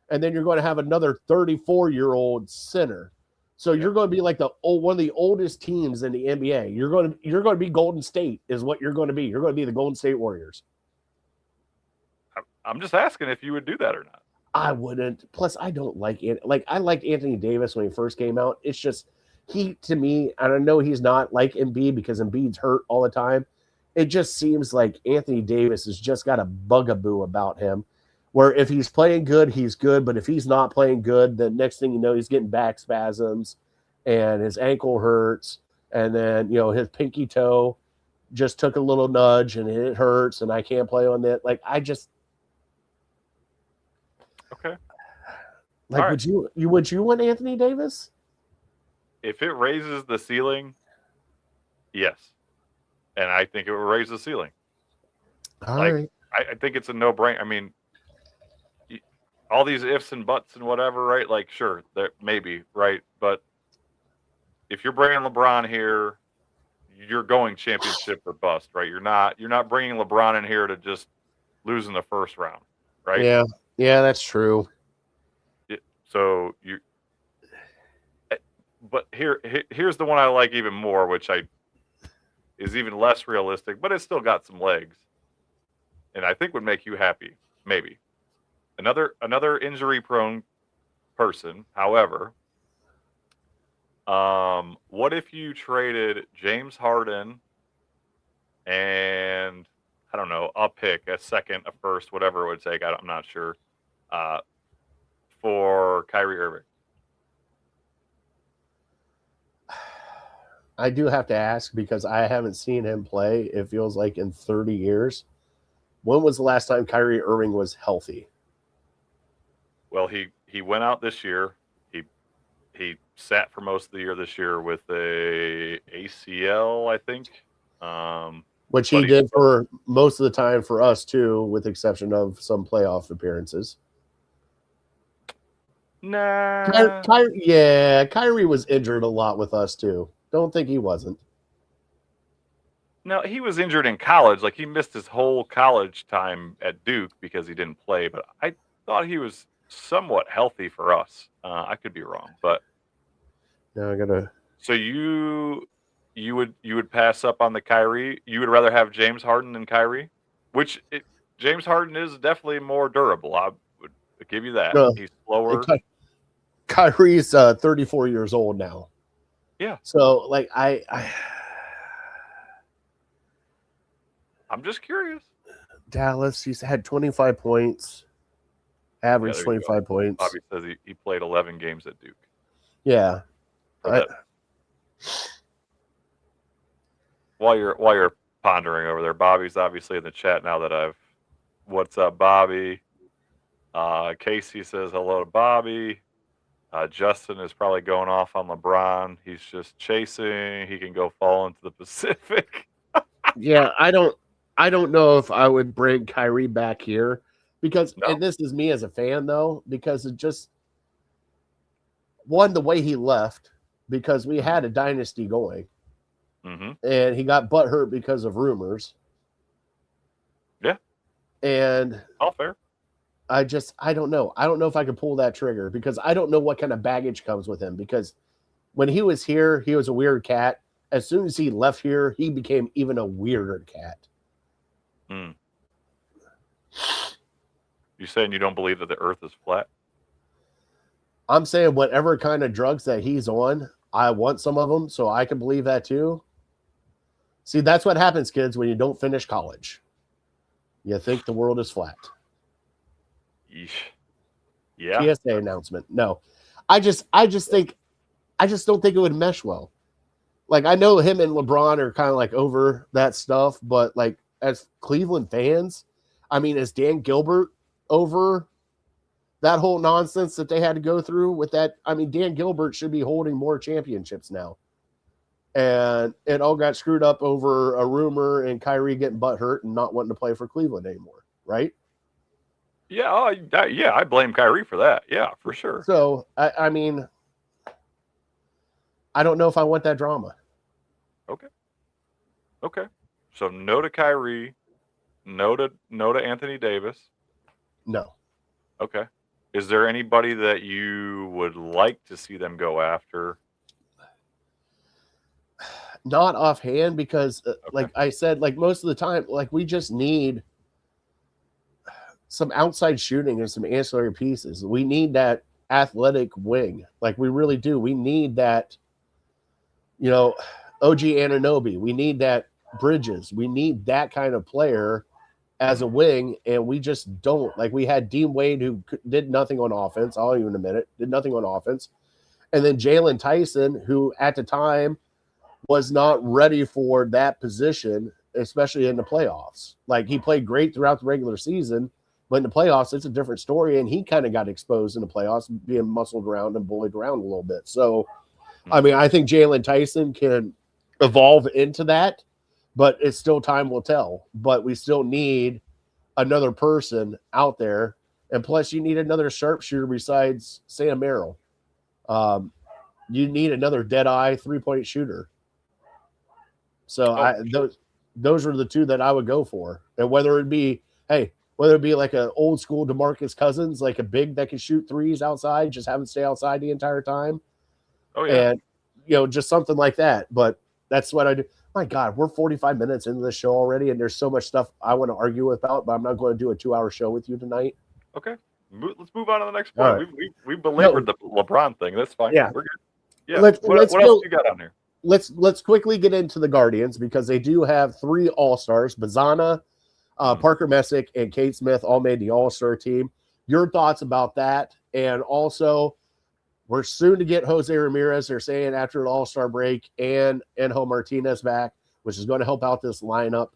and then you're going to have another 34-year-old center. So you're going to be like one of the oldest teams in the NBA. You're going to be Golden State is what you're going to be. You're going to be the Golden State Warriors. I'm just asking if you would do that or not. I wouldn't. Plus, I don't I liked Anthony Davis when he first came out. It's just to me, and I know he's not like Embiid because Embiid's hurt all the time. It just seems like Anthony Davis has just got a bugaboo about him, where if he's playing good, he's good. But if he's not playing good, the next thing you know, he's getting back spasms and his ankle hurts. And then, his pinky toe just took a little nudge and it hurts and I can't play on that. Okay. Would you want Anthony Davis? If it raises the ceiling, yes. And I think it will raise the ceiling. All right. I think it's a no-brainer. I mean, all these ifs and buts and whatever, right? Sure, that maybe, right? But if you're bringing LeBron here, you're going championship or bust, right? You're not bringing LeBron in here to just lose in the first round, right? Yeah, that's true. So but here's the one I like even more, which is even less realistic, but it's still got some legs, and I think would make you happy. Maybe another injury-prone person. However, what if you traded James Harden and I don't know, a pick, a second, a first, whatever it would take, I'm not sure, for Kyrie Irving? I do have to ask because I haven't seen him play, it feels like, in 30 years. When was the last time Kyrie Irving was healthy? Well, he went out this year. He sat for most of the year this year with a ACL, I think. Which he did for most of the time for us, too, with the exception of some playoff appearances. Nah. Kyrie was injured a lot with us, too. Don't think he wasn't. No, he was injured in college. He missed his whole college time at Duke because he didn't play. But I thought he was somewhat healthy for us. I could be wrong, but now I gotta. So you would pass up on the Kyrie? You would rather have James Harden than Kyrie? James Harden is definitely more durable. I would give you that. No, he's slower. Kyrie's 34 years old now. Yeah. So I'm just curious. Dallas, he's had 25 points. Average 25 points. Bobby says he played 11 games at Duke. Yeah. While you're pondering over there, Bobby's obviously in the chat now that what's up, Bobby? Casey says hello to Bobby. Justin is probably going off on LeBron. He's just chasing. He can go fall into the Pacific. Yeah, I don't know if I would bring Kyrie back here because, and this is me as a fan though, because it just the way he left, because we had a dynasty going, and he got butthurt because of rumors. Yeah, and all fair. I don't know. I don't know if I could pull that trigger because I don't know what kind of baggage comes with him. Because when he was here, he was a weird cat. As soon as he left here, he became even a weirder cat. You saying you don't believe that the earth is flat? I'm saying whatever kind of drugs that he's on, I want some of them so I can believe that too. See, that's what happens, kids, when you don't finish college. You think the world is flat. Yeah. PSA announcement. No. I just don't think it would mesh well. I know him and LeBron are kind of over that stuff, but as Cleveland fans, is Dan Gilbert over that whole nonsense that they had to go through with that? Dan Gilbert should be holding more championships now. And it all got screwed up over a rumor and Kyrie getting butthurt and not wanting to play for Cleveland anymore, right? Yeah, I blame Kyrie for that. Yeah, for sure. So, I don't know if I want that drama. Okay. So no to Kyrie, no to Anthony Davis. No. Okay. Is there anybody that you would like to see them go after Not offhand, because like Okay. I said, like most of the time, like we just need some outside shooting and some ancillary pieces. We need that athletic wing. Like we really do. We need that, you know, OG Ananobi. We need that Bridges. We need that kind of player as a wing, and we just don't. Like we had Dean Wade, who did nothing on offense. I'll even admit it, did nothing on offense. And then Jalen Tyson, who at the time was not ready for that position, especially in the playoffs. Like he played great throughout the regular season, but in the playoffs, it's a different story. And he kind of got exposed in the playoffs, being muscled around and bullied around a little bit. So, I mean, I think Jalen Tyson can evolve into that, but it's still time will tell. But we still need another person out there. And plus, you need another sharpshooter besides Sam Merrill. You need another dead-eye three-point shooter. So those are the two that I would go for. And whether it be like an old school DeMarcus Cousins, like a big that can shoot threes outside, just have him stay outside the entire time. Oh yeah. And just something like that. But that's what I do. My God, we're 45 minutes into the show already, and there's so much stuff I want to argue about, but I'm not going to do a 2-hour show with you tonight. Okay. Let's move on to the next point. Right. We belabored the LeBron thing. That's fine. Yeah. We're good. Yeah. Let's what else you got on here? Let's quickly get into the Guardians, because they do have 3 All-Stars. Bazana, Parker Messick, and Kate Smith all made the All-Star team. Your thoughts about that? And also, we're soon to get Jose Ramirez, they're saying, after the All-Star break, and Angel Martinez back, which is going to help out this lineup.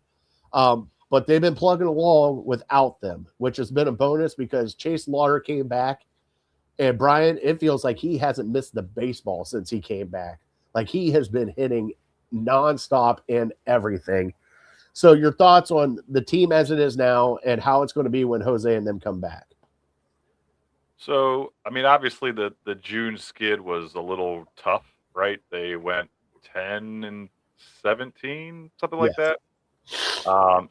But they've been plugging along without them, which has been a bonus because Chase Lauder came back. And Brian, it feels like he hasn't missed the baseball since he came back. Like he has been hitting nonstop and everything. So your thoughts on the team as it is now and how it's going to be when Jose and them come back? So, I mean, obviously the June skid was a little tough, right? They went 10-17, something like that.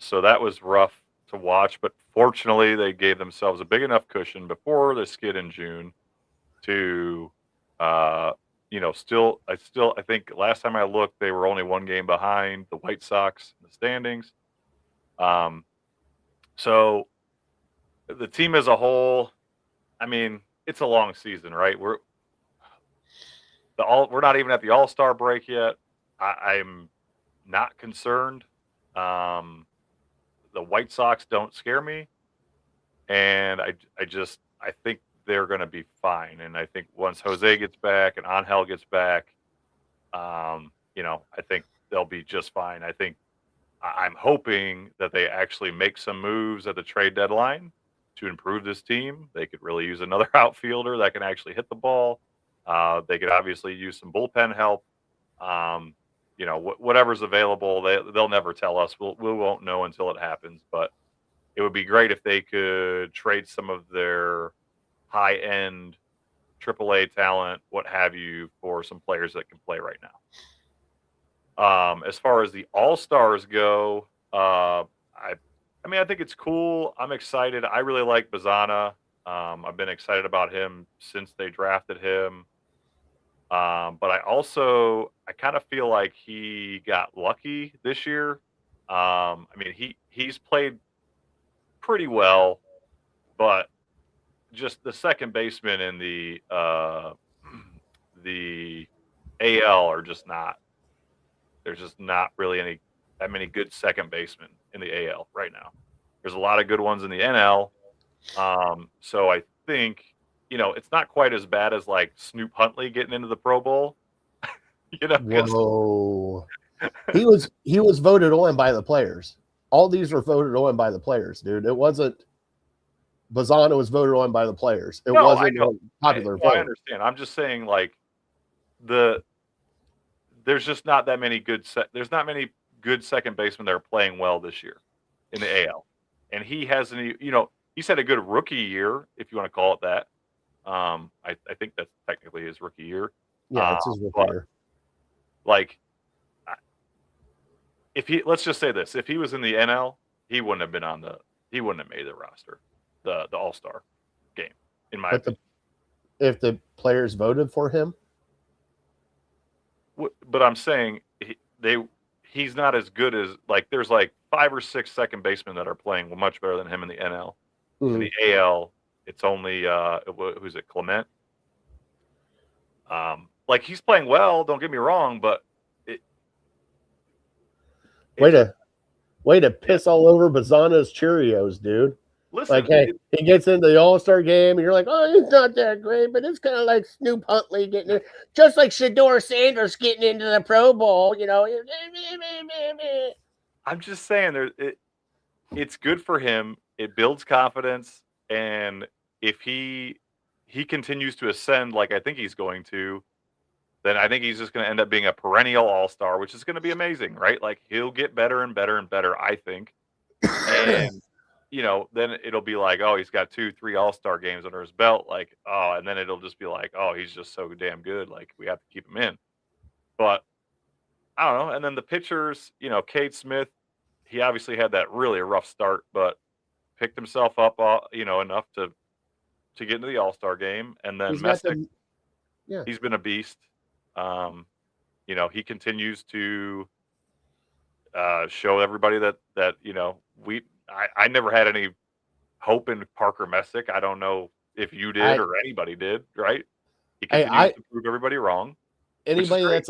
So that was rough to watch, but fortunately they gave themselves a big enough cushion before the skid in June to, I think last time I looked, they were only 1 game behind the White Sox in the standings. So the team as a whole, I mean, it's a long season, right? We're not even at the All-Star break yet. I'm not concerned. The White Sox don't scare me, and I think they're going to be fine. And I think once Jose gets back and Angel gets back, I think they'll be just fine. I think I'm hoping that they actually make some moves at the trade deadline to improve this team. They could really use another outfielder that can actually hit the ball. They could obviously use some bullpen help. Whatever's available, they'll never tell us. We won't know until it happens. But it would be great if they could trade some of their high-end AAA talent, what have you, for some players that can play right now. As far as the All-Stars go, I think it's cool. I'm excited. I really like Bazana. I've been excited about him since they drafted him. But I kind of feel like he got lucky this year. He's played pretty well, but just the second baseman in the AL are just not. There's just not really that many good second basemen in the AL right now. There's a lot of good ones in the NL. So I think, it's not quite as bad as like Snoop Huntley getting into the Pro Bowl. Whoa. He was voted on by the players. All these were voted on by the players, dude. It wasn't Bazana was voted on by the players. It wasn't a popular vote. I understand. I'm just saying, like, there's just not that many there's not many good second basemen that are playing well this year in the AL. And he hasn't, he's had a good rookie year, if you want to call it that. I think that's technically his rookie year. Yeah, it's his rookie year. Like, let's just say this, if he was in the NL, he wouldn't have made the roster, the All-Star game, in my opinion. If the players voted for him? But I'm saying he's not as good as like there's like 5 or 6 second basemen that are playing much better than him in the NL. In the AL, it's only who's it, Clement? Like he's playing well, don't get me wrong, but way to piss all over Bazzano's Cheerios, dude. Listen, like, hey, he gets into the All-Star game, and you're like, oh, he's not that great, but it's kind of like Snoop Huntley getting it, just like Shedeur Sanders getting into the Pro Bowl, you know. I'm just saying, it's good for him. It builds confidence, and if he continues to ascend like I think he's going to, then I think he's just going to end up being a perennial all-star, which is going to be amazing, right? Like he'll get better and better and better, I think. And you know, then it'll be like, oh, he's got 2-3 all-star games under his belt, like, oh, and then it'll just be like, oh, he's just so damn good, like we have to keep him in. But I don't know. And then the pitchers, you know, Cade Smith, he obviously had that really rough start, but picked himself up, you know, enough to get into the All-Star game. And then Messick, he's been a beast. You know, he continues to show everybody that you know, I never had any hope in Parker Messick. I don't know if you did or anybody did, right? He continues to prove everybody wrong. Anybody that's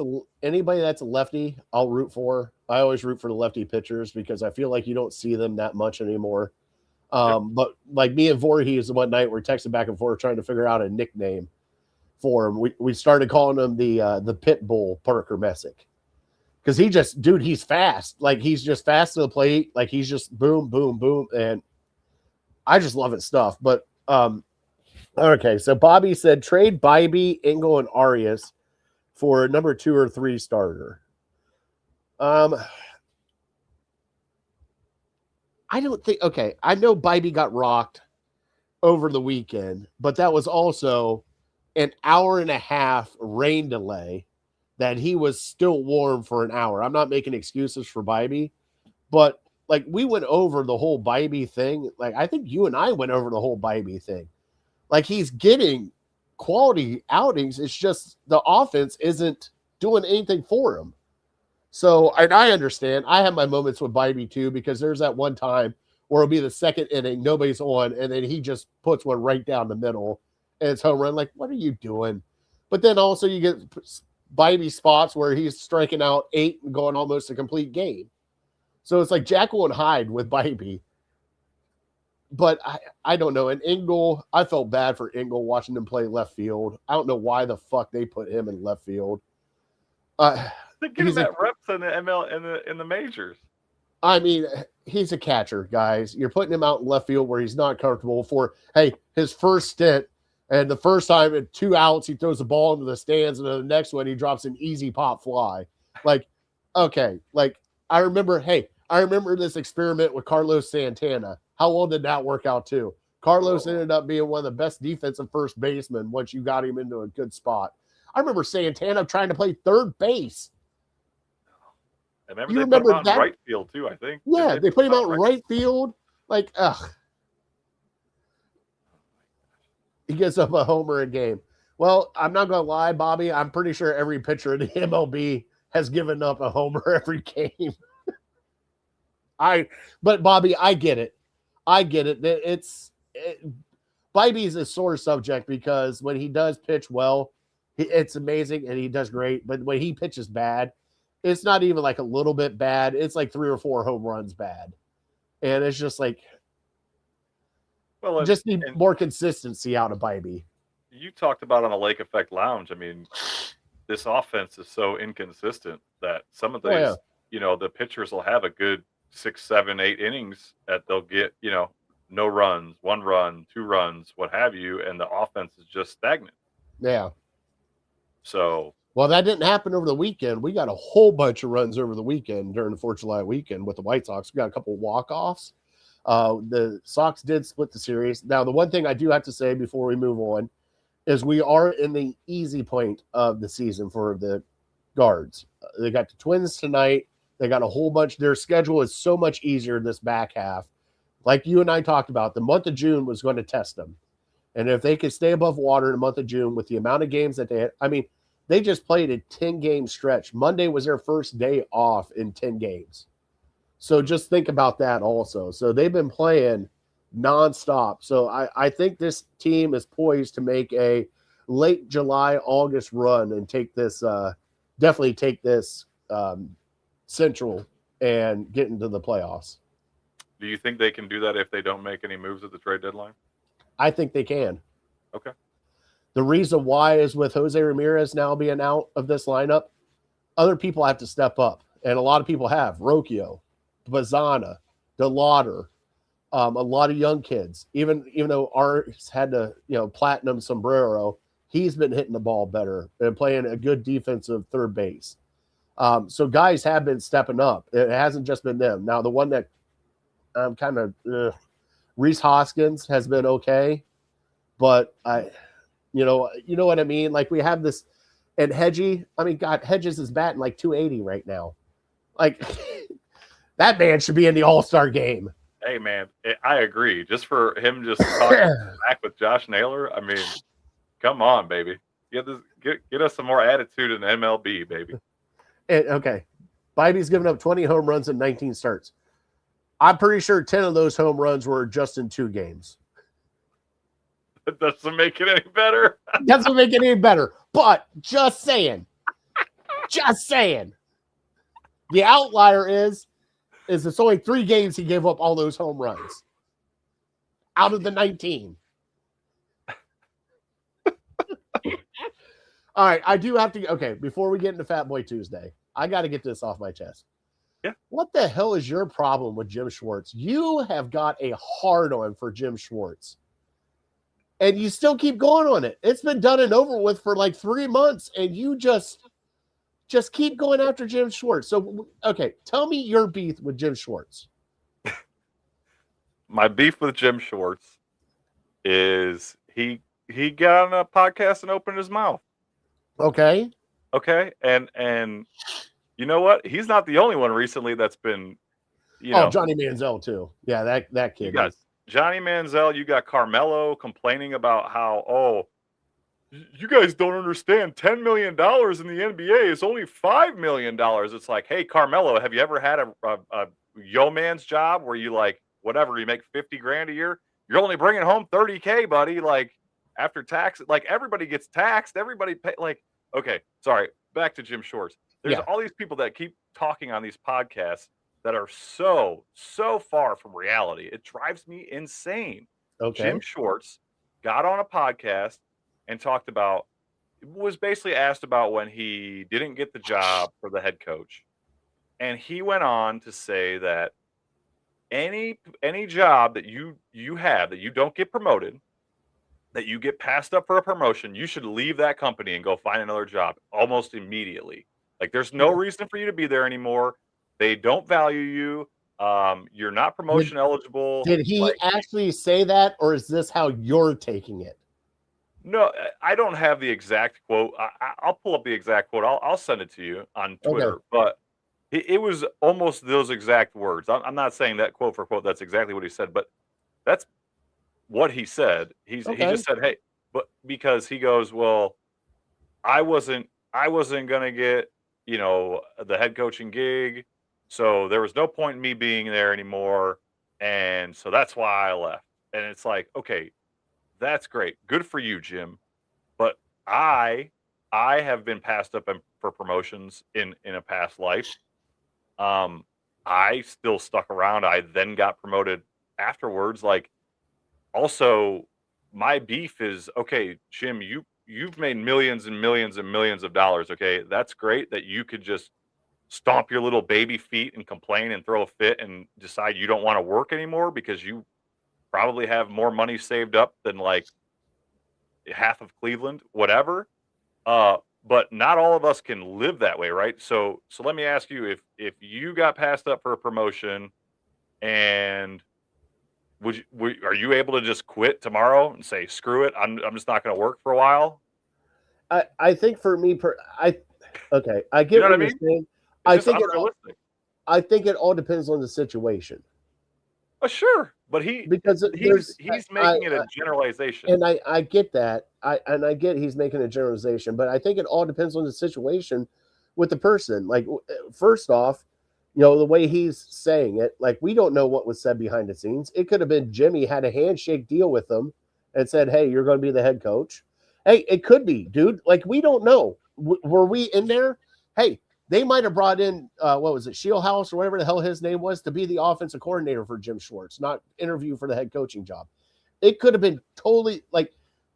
a lefty, I'll root for. I always root for the lefty pitchers because I feel like you don't see them that much anymore. But like me and Voorhees one night, we're texting back and forth trying to figure out a nickname for him. We started calling him the Pit Bull Parker Messick. Because he's fast. Like, he's just fast to the plate. Like, he's just boom, boom, boom. And I just love his stuff. But, okay. So, Bobby said, trade Bybee, Engel, and Arias for a number 2 or 3 starter. I don't think, okay. I know Bybee got rocked over the weekend, but that was also an hour and a half rain delay that he was still warm for an hour. I'm not making excuses for Bybee, but like we went over the whole Bybee thing. Like I think you and I went over the whole Bybee thing. Like he's getting quality outings. It's just the offense isn't doing anything for him. So, and I understand. I have my moments with Bybee too, because there's that one time where it'll be the second inning, nobody's on, and then he just puts one right down the middle and it's home run. Like, what are you doing? But then also you get Bybee spots where he's striking out 8 and going almost a complete game. So it's like Jekyll and Hyde with Bybee. But I don't know. And Engel, I felt bad for Engel watching him play left field. I don't know why the fuck they put him in left field. They give him that reps in the ML in the majors. I mean, he's a catcher, guys. You're putting him out in left field where he's not comfortable for, hey, his first stint. And the first time at 2 outs, he throws the ball into the stands, and then the next one, he drops an easy pop fly. Like, okay, like I remember this experiment with Carlos Santana. How well did that work out too? Carlos ended up being one of the best defensive first basemen once you got him into a good spot. I remember Santana trying to play third base. I remember they put him out in right field too, I think. Yeah, they put him out in right field. Like, ugh. He gets up a homer a game. Well, I'm not going to lie, Bobby. I'm pretty sure every pitcher in the MLB has given up a homer every game. But Bobby, I get it. Bybee's a sore subject because when he does pitch well, it's amazing and he does great. But when he pitches bad, it's not even like a little bit bad. It's like 3 or 4 home runs bad. And it's just like, just need more consistency out of Bybee. You talked about on the Lake Effect Lounge. I mean, this offense is so inconsistent that some of these, you know, the pitchers will have a good 6, 7, 8 innings that they'll get, you know, no runs, 1 run, 2 runs, what have you, and the offense is just stagnant. Yeah. So, well, that didn't happen over the weekend. We got a whole bunch of runs over the weekend during the 4th of July weekend with the White Sox. We got a couple walk-offs. The Sox did split the series. Now, the one thing I do have to say before we move on is we are in the easy point of the season for the guards. They got the Twins tonight. They got a whole bunch. Their schedule is so much easier this back half. Like you and I talked about, the month of June was going to test them. And if they could stay above water in the month of June with the amount of games that they had, I mean, They just played a 10-game stretch. Monday was their first day off in 10 games. So just think about that also. So they've been playing nonstop. So I think this team is poised to make a late July, August run and take this, definitely take this Central and get into the playoffs. Do you think they can do that if they don't make any moves at the trade deadline? I think they can. Okay. The reason why is with Jose Ramirez now being out of this lineup, other people have to step up. And a lot of people have. Rocchio, Bazana, DeLauder, a lot of young kids. Even though Art's had to, platinum sombrero, he's been hitting the ball better and playing a good defensive third base. So guys have been stepping up. It hasn't just been them. Now, the one that Rhys Hoskins has been okay, but you know what I mean? Like we have this, and Hedgie, Hedges is batting like 280 right now. Like that man should be in the All-Star game. Hey man, I agree. Just for him just talking back with Josh Naylor, I mean, come on, baby. Get us some more attitude in MLB, baby. Okay. Bibby's given up 20 home runs in 19 starts. I'm pretty sure 10 of those home runs were just in 2 games. That doesn't make it any better. Doesn't make it any better. But just saying. The outlier is it's only 3 games he gave up all those home runs. Out of the 19. All right, I do have to. Okay, before we get into Fattboy Tuesday, I got to get this off my chest. Yeah. What the hell is your problem with Jim Schwartz? You have got a hard-on for Jim Schwartz, and you still keep going on it. It's been done and over with for like 3 months, and you just keep going after Jim Schwartz. So, okay, tell me your beef with Jim Schwartz. My beef with Jim Schwartz is he got on a podcast and opened his mouth. Okay. And you know what? He's not the only one recently that's been, Johnny Manziel too. Yeah, that kid. You got Johnny Manziel. You got Carmelo complaining about how, you guys don't understand. $10 million in the NBA is only $5 million. It's like, hey, Carmelo, have you ever had a yo man's job where you like whatever you make $50,000 a year? You're only bringing home $30K, buddy. Like after tax, like everybody gets taxed. Everybody pay. Like, okay, sorry. Back to Jim Schwartz. There's all these people that keep talking on these podcasts that are so far from reality. It drives me insane. Okay. Jim Schwartz got on a podcast and was basically asked about when he didn't get the job for the head coach. And he went on to say that any job that you have that you don't get promoted, that you get passed up for a promotion, you should leave that company and go find another job almost immediately. Like there's no reason for you to be there anymore. They don't value you. You're not promotion eligible. Did he actually say that, or is this how you're taking it? No, I don't have the exact quote. I'll pull up the exact quote. I'll send it to you on Twitter. Okay. But it was almost those exact words. I'm not saying that quote for quote. That's exactly what he said, but that's what he said. He just said, hey, but because he goes, well, I wasn't gonna get the head coaching gig, so there was no point in me being there anymore, and so that's why I left. And it's like, okay, that's great, good for you, Jim, but I have been passed up for promotions in a past life. I still stuck around. I then got promoted afterwards. Like, also, my beef is, okay, Jim, you've made millions and millions and millions of dollars. Okay, that's great that you could just stomp your little baby feet and complain and throw a fit and decide you don't want to work anymore because you probably have more money saved up than like half of Cleveland, whatever. But not all of us can live that way, right? So let me ask you, if you got passed up for a promotion, and are you able to just quit tomorrow and say, screw it, I'm just not going to work for a while? I think for me, I get what you're saying. I think it all depends on the situation. Sure, But he's making it a generalization. And I get that. I get he's making a generalization, but I think it all depends on the situation with the person. Like, first off, the way he's saying it, like, we don't know what was said behind the scenes. It could have been Jimmy had a handshake deal with them and said, hey, you're going to be the head coach. Hey, it could be, dude. Like, we don't know. Were we in there? Hey, they might have brought in, what was it, Shieldhouse or whatever the hell his name was, to be the offensive coordinator for Jim Schwartz, not interview for the head coaching job. It could have been totally, like,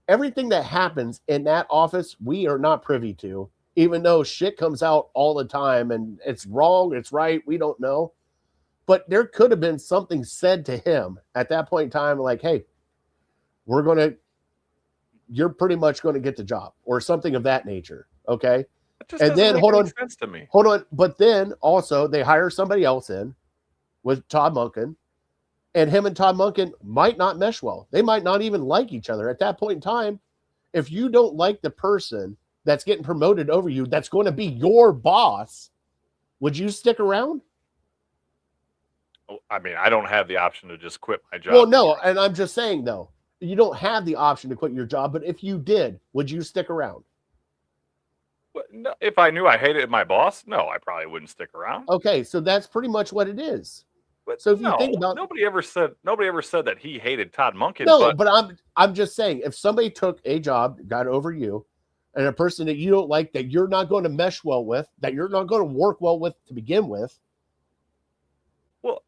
everything that happens in that office, we are not privy to, even though shit comes out all the time and it's wrong, it's right, we don't know. But there could have been something said to him at that point in time, like, hey, you're pretty much going to get the job, or something of that nature. Okay. And then hold on. Sense to me. Hold on. But then also they hire somebody else in with Todd Monken, and him and Todd Monken might not mesh well. They might not even like each other at that point in time. If you don't like the person that's getting promoted over you, that's going to be your boss, would you stick around? I mean, I don't have the option to just quit my job. Well, no. And I'm just saying, though, you don't have the option to quit your job, but if you did, would you stick around? No, if I knew I hated my boss, no, I probably wouldn't stick around. Okay, so that's pretty much what it is. But so if you think about, nobody ever said that he hated Todd Monken. No, but I'm just saying, if somebody took a job, got over you, and a person that you don't like, that you're not going to mesh well with, that you're not going to work well with to begin with. Well,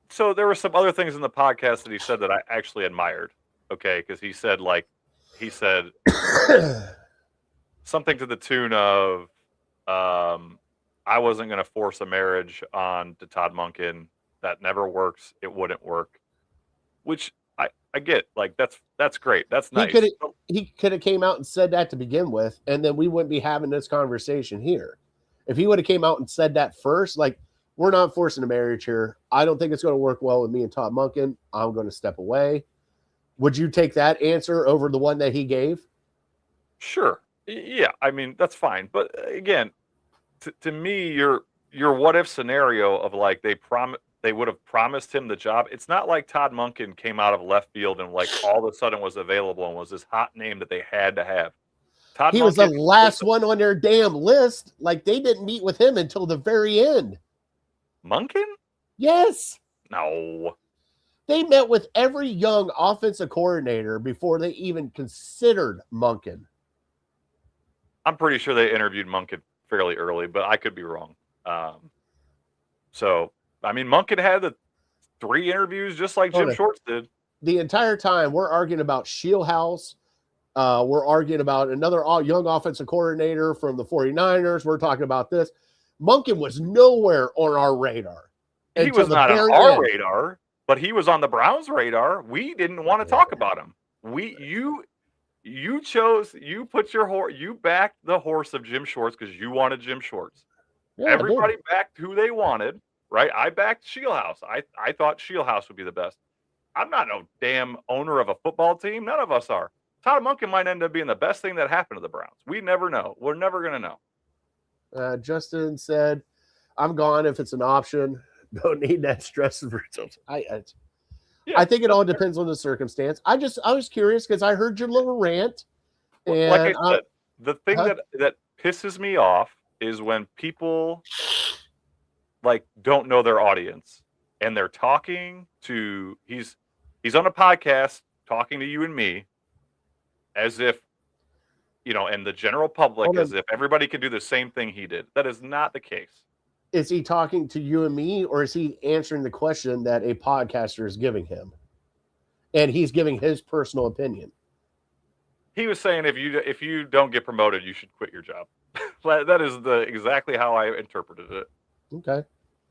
so there were some other things in the podcast that he said that I actually admired. Okay, because he said something to the tune of, I wasn't going to force a marriage on to Todd Monken. That never works. It wouldn't work. Which I get. Like, that's great. That's nice. He could have came out and said that to begin with, and then we wouldn't be having this conversation here. If he would have came out and said that first, like, we're not forcing a marriage here. I don't think it's going to work well with me and Todd Monken. I'm going to step away. Would you take that answer over the one that he gave? Sure. Yeah, I mean, that's fine. But again, to me, your what if scenario of, like, they would have promised him the job. It's not like Todd Monken came out of left field and, like, all of a sudden was available and was this hot name that they had to have. He was the last one on their damn list. Like, they didn't meet with him until the very end. Monken? Yes. No. They met with every young offensive coordinator before they even considered Monken. I'm pretty sure they interviewed Monken fairly early, but I could be wrong. So, I mean, Monken had the 3 interviews just like Jim Schwartz did. The entire time we're arguing about Shieldhouse. We're arguing about another young offensive coordinator from the 49ers. We're talking about this. Monken was nowhere on our radar. He was not on our radar, but he was on the Browns' radar. We didn't want to talk about him. You backed the horse of Jim Schwartz because you wanted Jim Schwartz. Yeah, everybody backed who they wanted, right? I backed Shieldhouse. I thought Shieldhouse would be the best. I'm not no damn owner of a football team. None of us are. Todd Monken might end up being the best thing that happened to the Browns. We never know. We're never going to know. Justin said, I'm gone if it's an option. Don't need that stress of results. I think it all depends on the circumstance. I was curious because I heard your little rant. And like I said, the thing that pisses me off is when people, like, don't know their audience and they're talking to he's on a podcast talking to you and me as if, and the general public as if everybody could do the same thing he did. That is not the case. Is he talking to you and me, or is he answering the question that a podcaster is giving him? And he's giving his personal opinion. He was saying if you don't get promoted, you should quit your job. That is exactly how I interpreted it. Okay.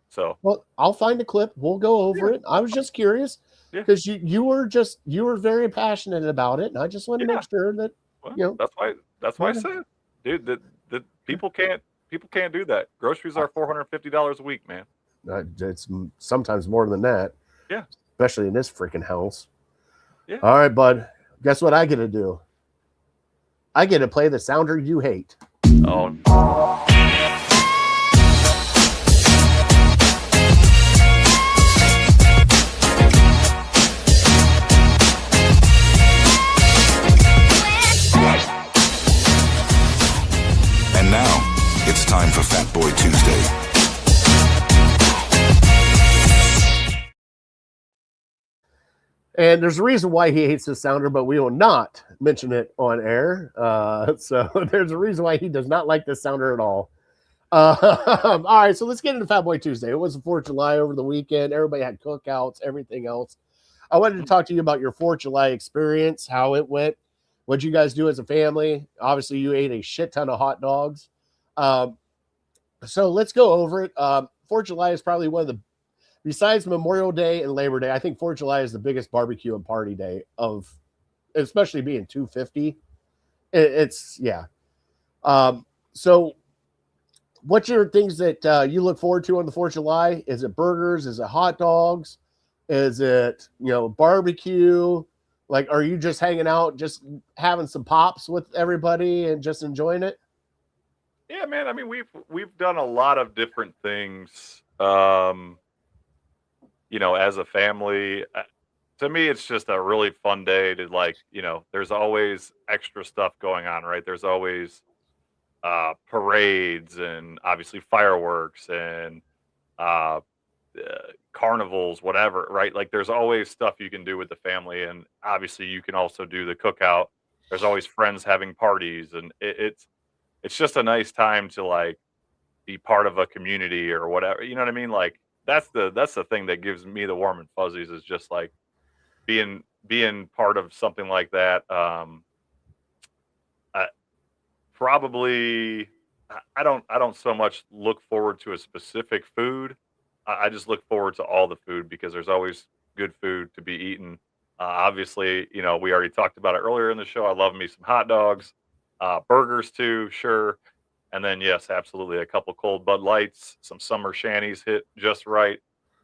So, well, I'll find a clip. We'll go over it. I was just curious because you were very passionate about it, and I just want to make sure that that's why I said, dude, that people can't do that. Groceries are $450 a week, man. It's sometimes more than that. Yeah, especially in this freaking house. Yeah. All right, bud. Guess what I get to do? I get to play the sounder you hate. Oh. And there's a reason why he hates this sounder, but we will not mention it on air. So there's a reason why he does not like this sounder at all. All right, so let's get into Fattboy Tuesday. It was the 4th of July over the weekend. Everybody had cookouts, everything else. I wanted to talk to you about your 4th of July experience, how it went, what you guys do as a family. Obviously, you ate a shit ton of hot dogs. So let's go over it. 4th of July is probably one of the, besides Memorial Day and Labor Day, I think 4th of July is the biggest barbecue and party day of, especially being 250. Yeah. So what's your things that you look forward to on the 4th of July? Is it burgers? Is it hot dogs? Is it, barbecue? Like, are you just hanging out, just having some pops with everybody and just enjoying it? Yeah, man. I mean, we've done a lot of different things. As a family, to me, it's just a really fun day to there's always extra stuff going on, right? There's always parades and obviously fireworks and carnivals, whatever, right? Like there's always stuff you can do with the family. And obviously you can also do the cookout. There's always friends having parties, and it's just a nice time to be part of a community or whatever. You know what I mean? Like that's the thing that gives me the warm and fuzzies, is just like being part of something like that. Probably I don't so much look forward to a specific food. I just look forward to all the food because there's always good food to be eaten. Obviously, we already talked about it earlier in the show. I love me some hot dogs, burgers too, sure. And then, yes, absolutely, a couple cold Bud Lights, some summer shanties hit just right,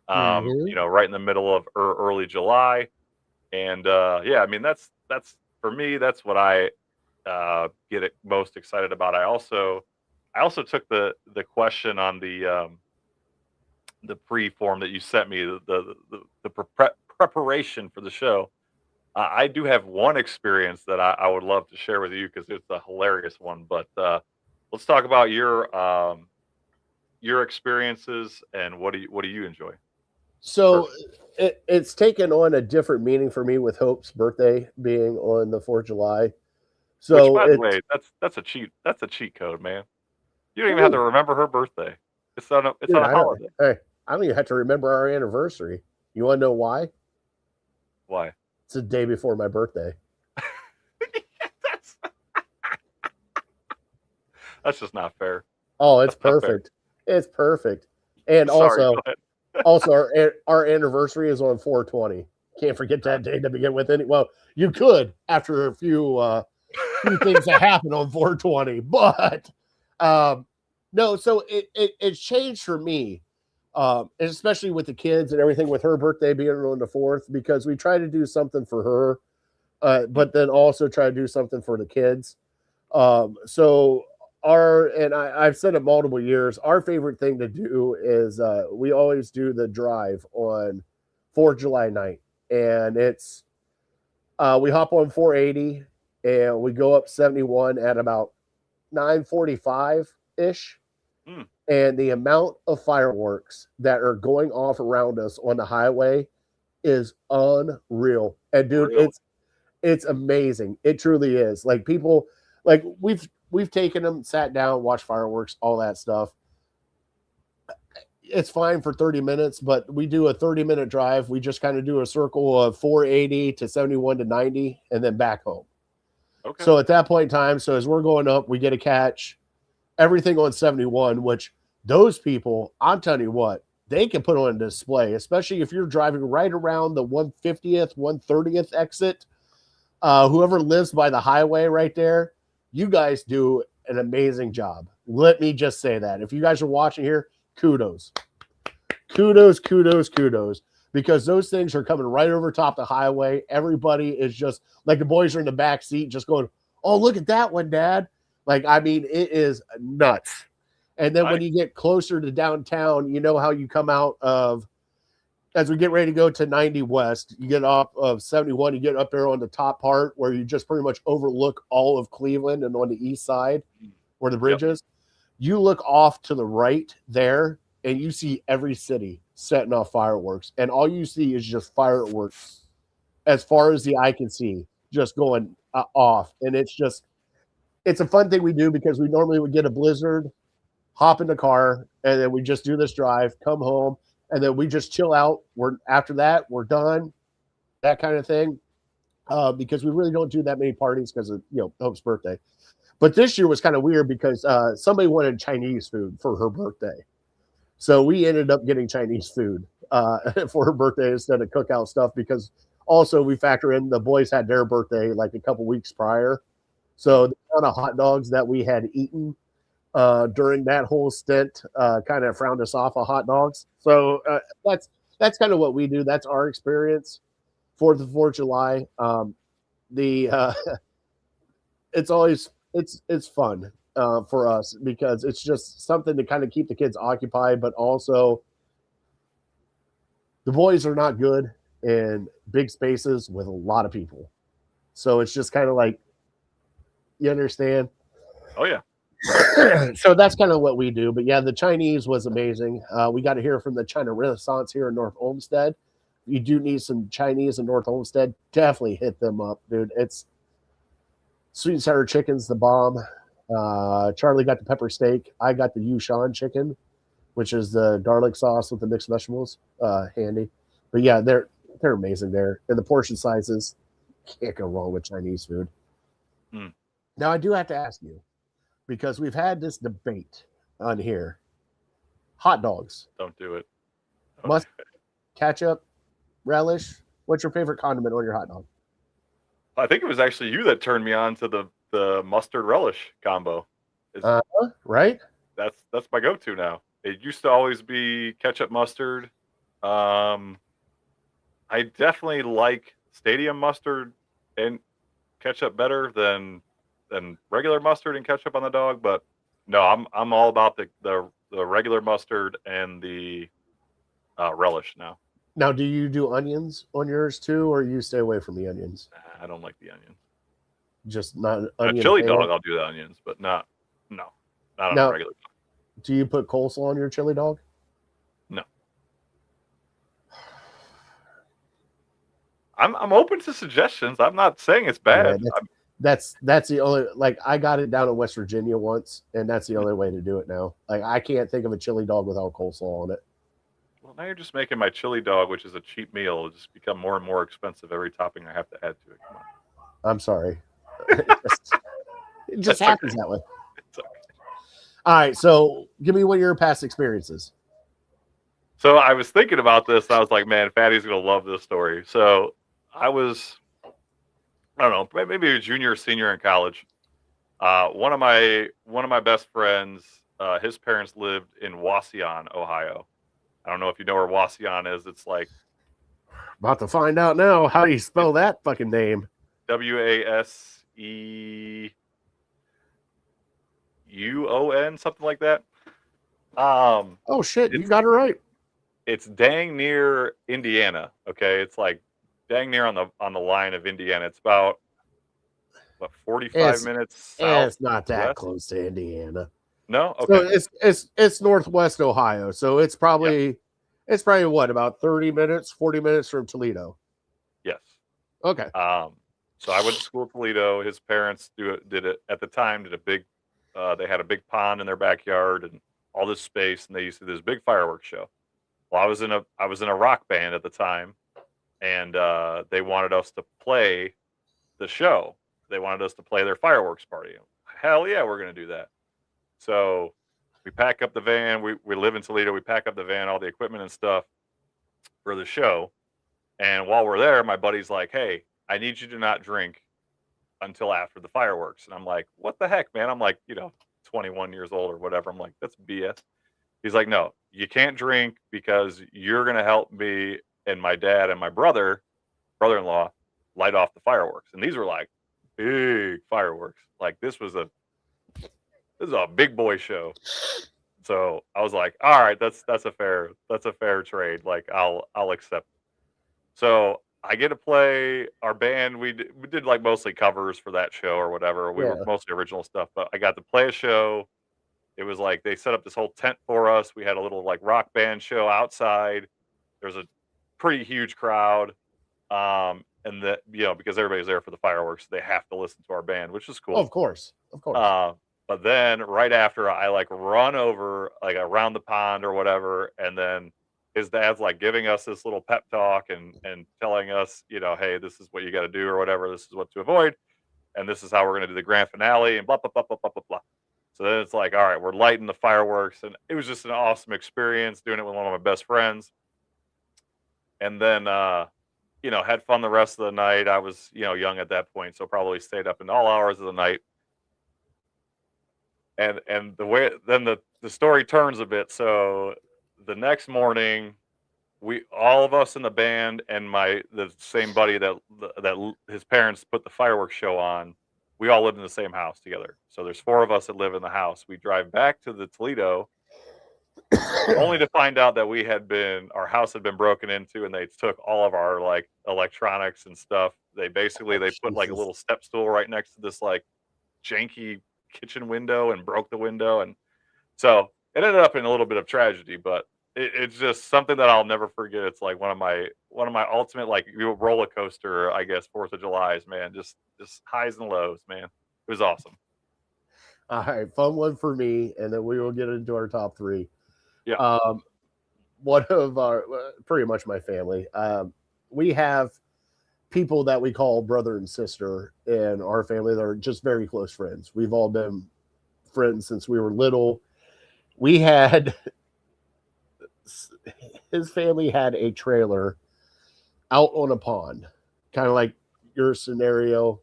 right in the middle of early July. And yeah, I mean, that's for me, that's what I get most excited about. I also took the question on the pre-form that you sent me, the preparation for the show. I do have one experience that I would love to share with you because it's a hilarious one. But let's talk about your experiences and what do you enjoy? So it's taken on a different meaning for me with Hope's birthday being on the 4th of July. So which, by the way, that's a cheat code, man. You don't even have to remember her birthday. It's on a holiday. I don't even have to remember our anniversary. You want to know why? Why? It's the day before my birthday. That's just not fair. Oh, it's perfect. It's perfect. And Sorry, also our anniversary is on 4/20. Can't forget that day to begin with. Well, you could after a few things that happen on 4/20, but no. So it's changed for me, especially with the kids and everything. With her birthday being on the 4th, because we try to do something for her, but then also try to do something for the kids. So I've said it multiple years, our favorite thing to do is we always do the drive on 4th of July night. And it's we hop on 480 and we go up 71 at about 9:45-ish. And the amount of fireworks that are going off around us on the highway is unreal. And dude, it's amazing. It truly is. Like people, like we've taken them, sat down, watched fireworks, all that stuff. It's fine for 30 minutes, but we do a 30-minute drive. We just kind of do a circle of 480 to 71 to 90 and then back home. Okay. So at that point in time, so as we're going up, we get to catch everything on 71, which those people, I'm telling you what, they can put on a display, especially if you're driving right around the 150th, 130th exit. Whoever lives by the highway right there, you guys do an amazing job. Let me just say that. If you guys are watching here, kudos. Kudos, because those things are coming right over top the highway. Everybody is just, like the boys are in the back seat just going, oh, look at that one, Dad. Like, I mean, it is nuts. And then when you get closer to downtown, you know how you come out of, as we get ready to go to 90 West, you get off of 71, you get up there on the top part where you just pretty much overlook all of Cleveland, and on the east side where the bridge is, you look off to the right there and you see every city setting off fireworks. And all you see is just fireworks as far as the eye can see, just going off. And it's a fun thing we do because we normally would get a blizzard, hop in the car, and then we just do this drive, come home, and then we just chill out. After that, we're done, that kind of thing. Because we really don't do that many parties because of Hope's birthday. But this year was kind of weird because somebody wanted Chinese food for her birthday. So we ended up getting Chinese food for her birthday instead of cookout stuff because also we factor in the boys had their birthday like a couple weeks prior. So the amount of hot dogs that we had eaten during that whole stint kind of frowned us off of hot dogs. So that's kind of what we do. That's our experience. 4th of July. It's fun for us because it's just something to kind of keep the kids occupied, but also the boys are not good in big spaces with a lot of people. So it's just kind of like, you understand? Oh, yeah. So that's kind of what we do. But yeah, the Chinese was amazing. We got to hear from the China Renaissance here in North Olmsted. You do need some Chinese in North Olmsted. Definitely hit them up, dude. It's sweet and sour chicken's the bomb. Charlie got the pepper steak. I got the Yushan chicken, which is the garlic sauce with the mixed vegetables. Handy. But yeah, they're amazing there. And the portion sizes, can't go wrong with Chinese food. Mm. Now, I do have to ask you, because we've had this debate on here. Hot dogs. Don't do it. Mustard, ketchup, relish. What's your favorite condiment on your hot dog? I think it was actually you that turned me on to the mustard relish combo. Right? That's my go-to now. It used to always be ketchup mustard. I definitely like stadium mustard and ketchup better than regular mustard and ketchup on the dog, but no, I'm all about the regular mustard and the relish now. Now, do you do onions on yours too, or you stay away from the onions? I don't like the onions. Just not A onion. chili dog, I'll do the onions, but not on a regular dog. Do you put coleslaw on your chili dog? No. I'm open to suggestions. I'm not saying it's bad. Yeah, that's the only, like, I got it down in West Virginia once, and that's the only way to do it now. Like, I can't think of a chili dog without coleslaw on it. Well, now you're just making my chili dog, which is a cheap meal, just become more and more expensive every topping I have to add to it. Come on. I'm sorry. It just happens that way. It's okay. All right, so give me one of your past experiences. So I was thinking about this, and I was like, man, Fatty's going to love this story. So I was, I don't know, maybe a junior or senior in college. One of my best friends, his parents lived in Wauseon, Ohio. I don't know if you know where Wauseon is. It's like About to find out now. How do you spell that fucking name? Waseun, something like that. Oh shit, you got it right. It's dang near Indiana. Okay, it's like dang near on the line of Indiana. It's about 45 minutes south. It's not that west. close to Indiana. No, okay. So it's northwest Ohio. So it's probably what, about 30 minutes, 40 minutes from Toledo. Yes. Okay. So I went to school in Toledo. His parents did it at the time. They had a big pond in their backyard and all this space, and they used to do this big fireworks show. Well, I was in a rock band at the time, and they wanted us to play the show. They wanted us to play their fireworks party. Hell yeah, we're gonna do that. So we pack up the van. We live in Toledo. We pack up the van, all the equipment and stuff for the show. And while we're there, my buddy's like, "Hey, I need you to not drink until after the fireworks." And I'm like, "What the heck, man?" I'm like, 21 years old or whatever. I'm like, "That's BS." He's like, "No, you can't drink because you're going to help me and my dad and my brother-in-law light off the fireworks." And these were like big fireworks. Like this is a big boy show. So I was like, "All right, that's a fair trade. Like I'll accept." So I get to play our band. We did like mostly covers for that show or whatever. We were mostly original stuff, but I got to play a show. It was like they set up this whole tent for us. We had a little like rock band show outside. There's a pretty huge crowd. And that, because everybody's there for the fireworks, they have to listen to our band, which is cool. Of course. But then right after, I like run over like around the pond or whatever, and then his dad's like giving us this little pep talk and telling us, hey, this is what you got to do or whatever. This is what to avoid, and this is how we're going to do the grand finale and blah blah blah blah blah blah blah. So then it's like, all right, we're lighting the fireworks, and it was just an awesome experience doing it with one of my best friends. And then had fun the rest of the night. I was young at that point, so probably stayed up in all hours of the night. And the way then the story turns a bit. So the next morning, all of us in the band and the same buddy that his parents put the fireworks show on, we all lived in the same house together. So there's 4 of us that live in the house. We drive back to the Toledo, only to find out that our house had been broken into, and they took all of our like electronics and stuff. They put like a little step stool right next to this like janky kitchen window and broke the window, and so it ended up in a little bit of tragedy, but it's just something that I'll never forget. It's like one of my ultimate like roller coaster, I guess, 4th of July's, man. Just highs and lows, man. It was awesome. All right, fun one for me, and then we will get into our top 3. Yeah. One of our pretty much my family. We have people that we call brother and sister in our family that are just very close friends. We've all been friends since we were little. His family had a trailer out on a pond, kind of like your scenario.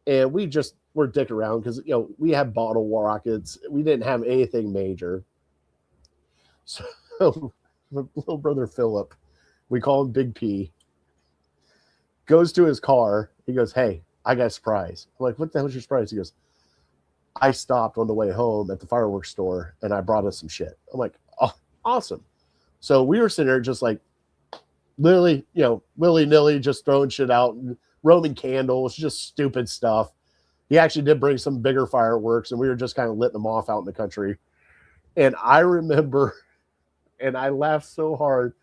And we just were dick around because, we had bottle rockets. We didn't have anything major. So my little brother, Philip, we call him Big P, goes to his car. He goes, "Hey, I got a surprise." I'm like, "What the hell's your surprise?" He goes, "I stopped on the way home at the fireworks store and I brought us some shit." I'm like, "Oh, awesome." So we were sitting there just like literally, willy-nilly, just throwing shit out and Roman candles, just stupid stuff. He actually did bring some bigger fireworks, and we were just kind of letting them off out in the country. And I remember, and I laughed so hard,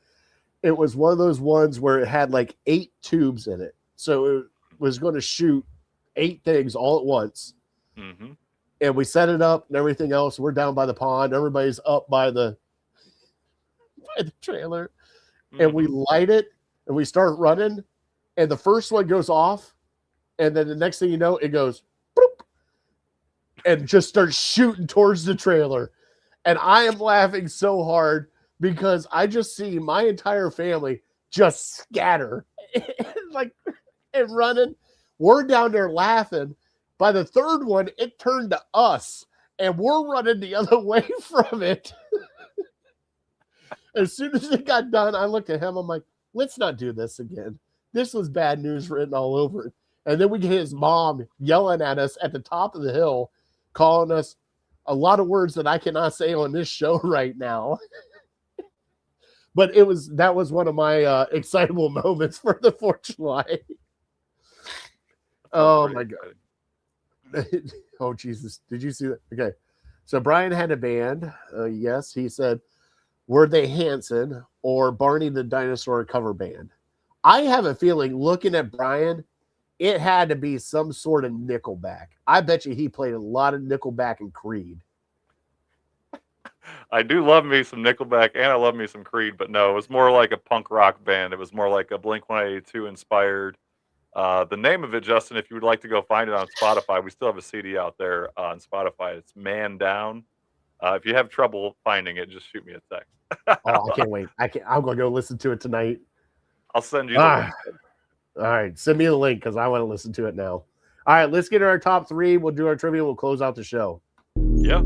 it was one of those ones where it had like 8 tubes in it. So it was going to shoot 8 things all at once. Mm-hmm. And we set it up and everything else. We're down by the pond. Everybody's up by the trailer. Mm-hmm. And we light it and we start running. And the first one goes off. And then the next thing you know, it goes boop, and just starts shooting towards the trailer. And I am laughing so hard because I just see my entire family just scatter and running. We're down there laughing. By the third one, it turned to us, and we're running the other way from it. As soon as it got done, I looked at him. I'm like, "Let's not do this again. This was bad news written all over it." And then we get his mom yelling at us at the top of the hill, calling us a lot of words that I cannot say on this show right now. But that was one of my excitable moments for the 4th of July. Oh my God. Oh, Jesus. Did you see that? Okay. So Brian had a band. Yes. He said, were they Hanson or Barney the Dinosaur cover band? I have a feeling, looking at Brian, it had to be some sort of Nickelback. I bet you he played a lot of Nickelback and Creed. I do love me some Nickelback, and I love me some Creed, but no, it was more like a punk rock band. It was more like a Blink-182 inspired. The name of it, Justin, if you would like to go find it on Spotify, we still have a CD out there on Spotify. It's Man Down. If you have trouble finding it, just shoot me a text. Oh, I can't wait. I'm going to go listen to it tonight. I'll send you the link. All right. Send me the link because I want to listen to it now. All right. Let's get to our top 3. We'll do our trivia. We'll close out the show. Yeah.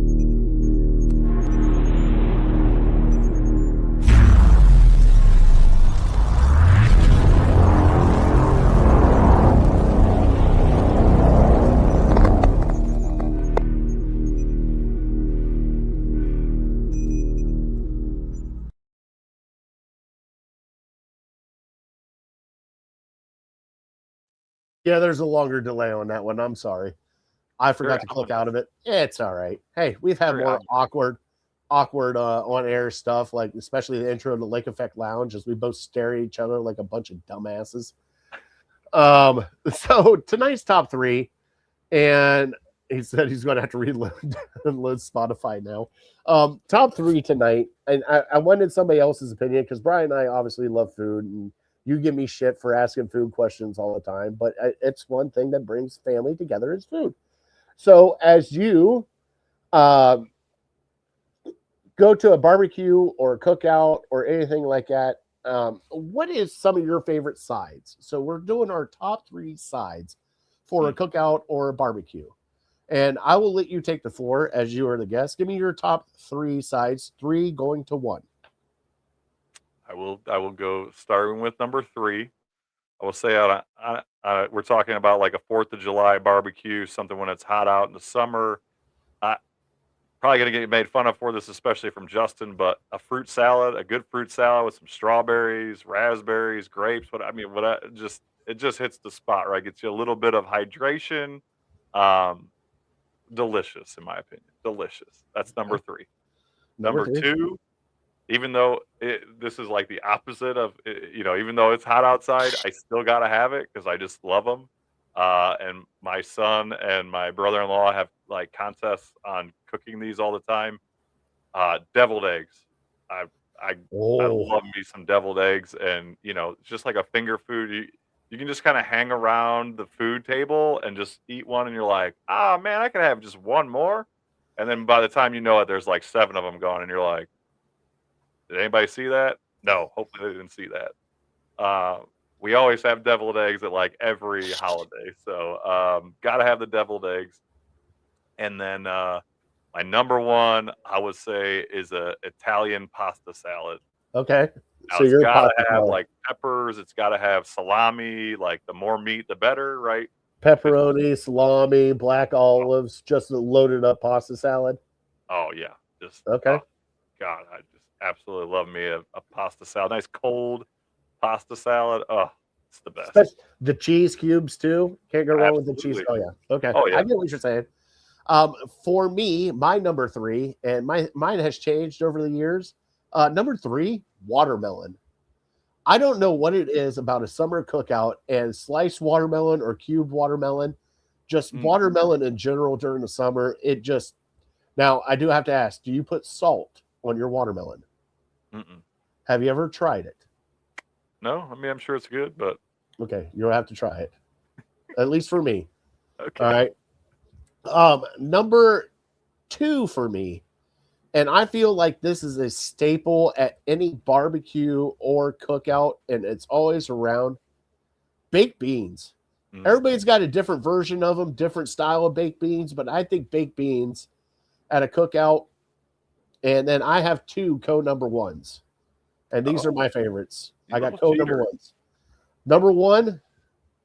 Yeah, there's a longer delay on that one. I'm sorry. I forgot to click out of it. It's all right. Hey, we've had more awkward on-air stuff, like especially the intro to Lake Effect Lounge, as we both stare at each other like a bunch of dumbasses. So tonight's top three, and he said he's going to have to reload Spotify now. Top three tonight, and I wanted somebody else's opinion because Brian and I obviously love food, and you give me shit for asking food questions all the time, but it's one thing that brings family together is food. So as you go to a barbecue or a cookout or anything like that, what is some of your favorite sides? So we're doing our top three sides for a cookout or a barbecue. And I will let you take the floor as you are the guest. Give me your top three sides, 3 going to 1. I will go starting with number 3. I will say we're talking about like a 4th of July barbecue, something when it's hot out in the summer. Probably going to get made fun of for this, especially from Justin, but a fruit salad, a good fruit salad with some strawberries, raspberries, grapes. It just hits the spot, right? Gets you a little bit of hydration. Delicious, in my opinion. Delicious. That's number 3. Number 2, even though this is like the opposite of, even though it's hot outside, I still got to have it because I just love them. And my son and my brother-in-law have like contests on cooking these all the time. Deviled eggs. I love me some deviled eggs, and it's just like a finger food. You can just kind of hang around the food table and just eat one, and you're like, man, I could have just one more. And then by the time you know it, there's like 7 of them gone, and you're like, did anybody see that? No, hopefully they didn't see that. We always have deviled eggs at like every holiday. So gotta have the deviled eggs. And then my number 1, I would say, is a Italian pasta salad. Okay. Now, So it's you're gotta have like peppers, it's gotta have salami, like the more meat the better, right? pepperoni, salami, black olives, just a loaded up pasta salad. Oh yeah. Just okay. God, I just absolutely love me a pasta salad. Nice cold pasta salad. Oh, it's the best. The cheese cubes too. Can't go wrong with the cheese. Oh yeah. Okay. Oh, yeah. I get what you're saying. For me, my number 3, and mine has changed over the years. Number 3, watermelon. I don't know what it is about a summer cookout and sliced watermelon or cubed watermelon, just watermelon in general during the summer. Now I do have to ask, do you put salt on your watermelon? Mm-mm. Have you ever tried it? No, I mean, I'm sure it's good, but okay, you'll have to try it. At least for me. Okay. All right. Number 2 for me, and I feel like this is a staple at any barbecue or cookout, and it's always around, baked beans. Everybody's got a different version of them, different style of baked beans, but I think baked beans at a cookout, and then I have 2 number 1s, and these are my favorites. I got number 1s. Number 1,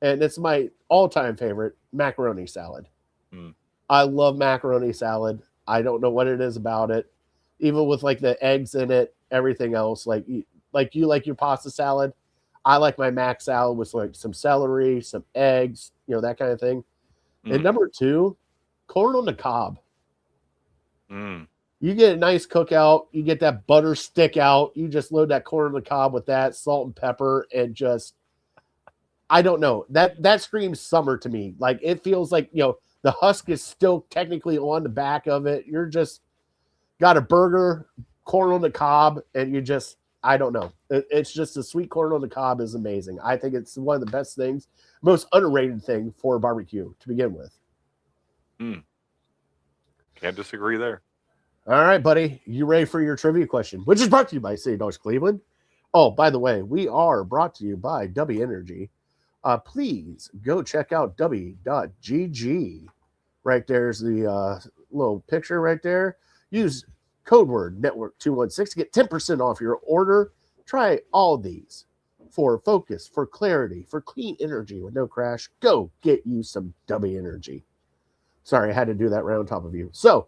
and it's my all-time favorite, macaroni salad. I love macaroni salad. I don't know what it is about it. Even with like the eggs in it, everything else, like you like your pasta salad. I like my mac salad with like some celery, some eggs, that kind of thing. And number 2, corn on the cob. You get a nice cookout, you get that butter stick out, you just load that corn on the cob with that salt and pepper, and just, I don't know, that screams summer to me. Like it feels like, the husk is still technically on the back of it. You're just got a burger, corn on the cob, and you just, I don't know. It's just the sweet corn on the cob is amazing. I think it's one of the best things, most underrated thing for a barbecue to begin with. Can't disagree there. All right, buddy. You ready for your trivia question, which is brought to you by St. Louis Cleveland? Oh, by the way, we are brought to you by W Energy. Please go check out W.GG. Right there's the little picture right there. Use code word network216 to get 10% off your order. Try all these for focus, for clarity, for clean energy with no crash. Go get you some W Energy. Sorry, I had to do that right on top of you. So,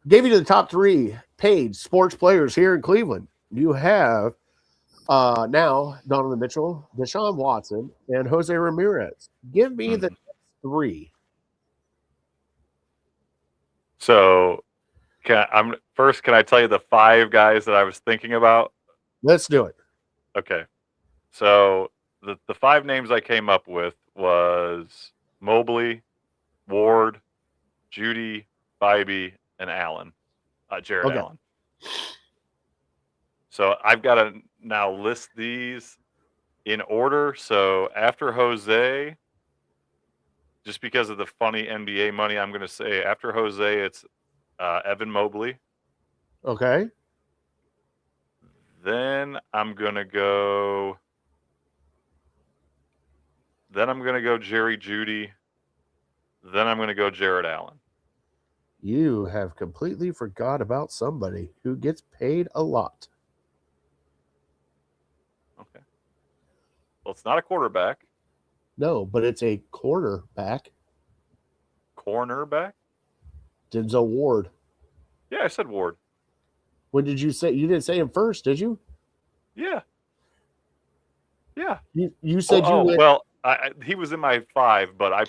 gave you the top 3 paid sports players here in Cleveland. You have now Donovan Mitchell, Deshaun Watson, and Jose Ramirez. Give me the 3. So, can I tell you the 5 guys that I was thinking about? Let's do it. Okay. So the 5 names I came up with was Mobley, Ward, Judy, Bybee, and Allen. Jared Okay. Allen. So I've got to now list these in order. So after Jose, just because of the funny NBA money, I'm going to say after Jose, it's Evan Mobley. Okay. Then I'm going to go. Jerry Judy. Then I'm going to go Jared Allen. You have completely forgot about somebody who gets paid a lot. Okay. Well, it's not a quarterback. No, but it's a cornerback. Cornerback? Denzel Ward. Yeah, I said Ward. When did you say? You didn't say him first, did you? Yeah. Yeah. You said you went. Well, he was in my 5, but I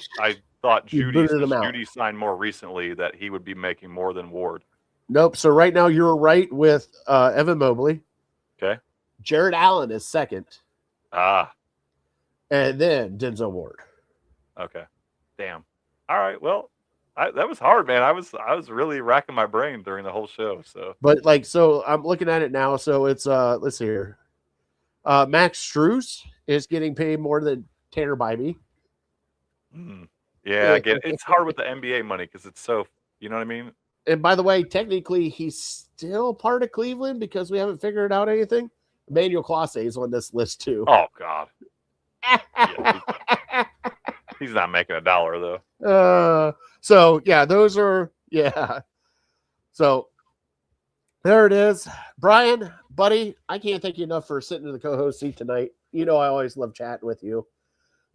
thought You Judy, booted him since out. Judy signed more recently, that he would be making more than Ward. Nope. So right now you're right with Evan Mobley. Okay. Jared Allen is second. Ah. And then Denzel Ward. Okay. Damn. All right. Well, that was hard, man. I was really racking my brain during the whole show. So. But so I'm looking at it now. So it's let's see here. Max Strus is getting paid more than Tanner Bybee. Yeah, I get it. It's hard with the NBA money because it's so, you know what I mean? And by the way, technically he's still part of Cleveland because we haven't figured out anything. Emmanuel Clase is on this list too. Oh God. Yeah, he's not making $1 though. So yeah, those are So there it is. Brian, buddy, I can't thank you enough for sitting in the co-host seat tonight. You know I always love chatting with you.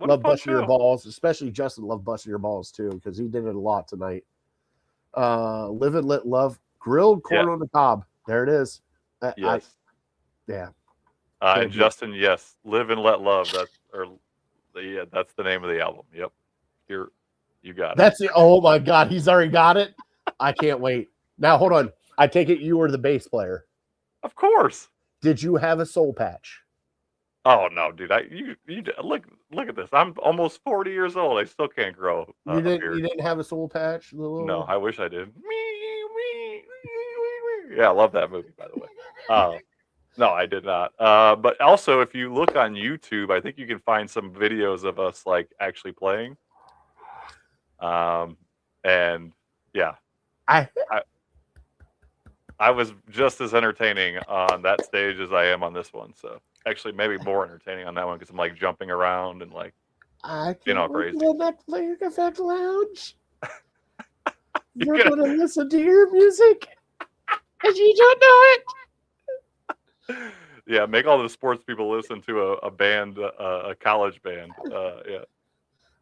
Love busting your balls, especially Justin loved busting your balls too, because he did it a lot tonight. Live and let love, grilled corn on the cob. There it is. Yes. And Justin, yes, live and let love. That's the name of the album. Yep. You got it. Oh my God, he's already got it. I can't wait. Now hold on. I take it you were the bass player. Of course. Did you have a soul patch? Oh no, dude! You look at this. I'm almost 40 years old. I still can't grow. You didn't have a soul patch? No, I wish I did. Yeah, I love that movie, by the way. No, I did not. But also, if you look on YouTube, I think you can find some videos of us like actually playing. And yeah, I was just as entertaining on that stage as I am on this one. So actually, maybe more entertaining on that one because I'm like jumping around and like crazy. That Lake Effect Lounge. You're going to listen to your music, and you don't know it. Yeah, make all the sports people listen to a band, a college band. Yeah.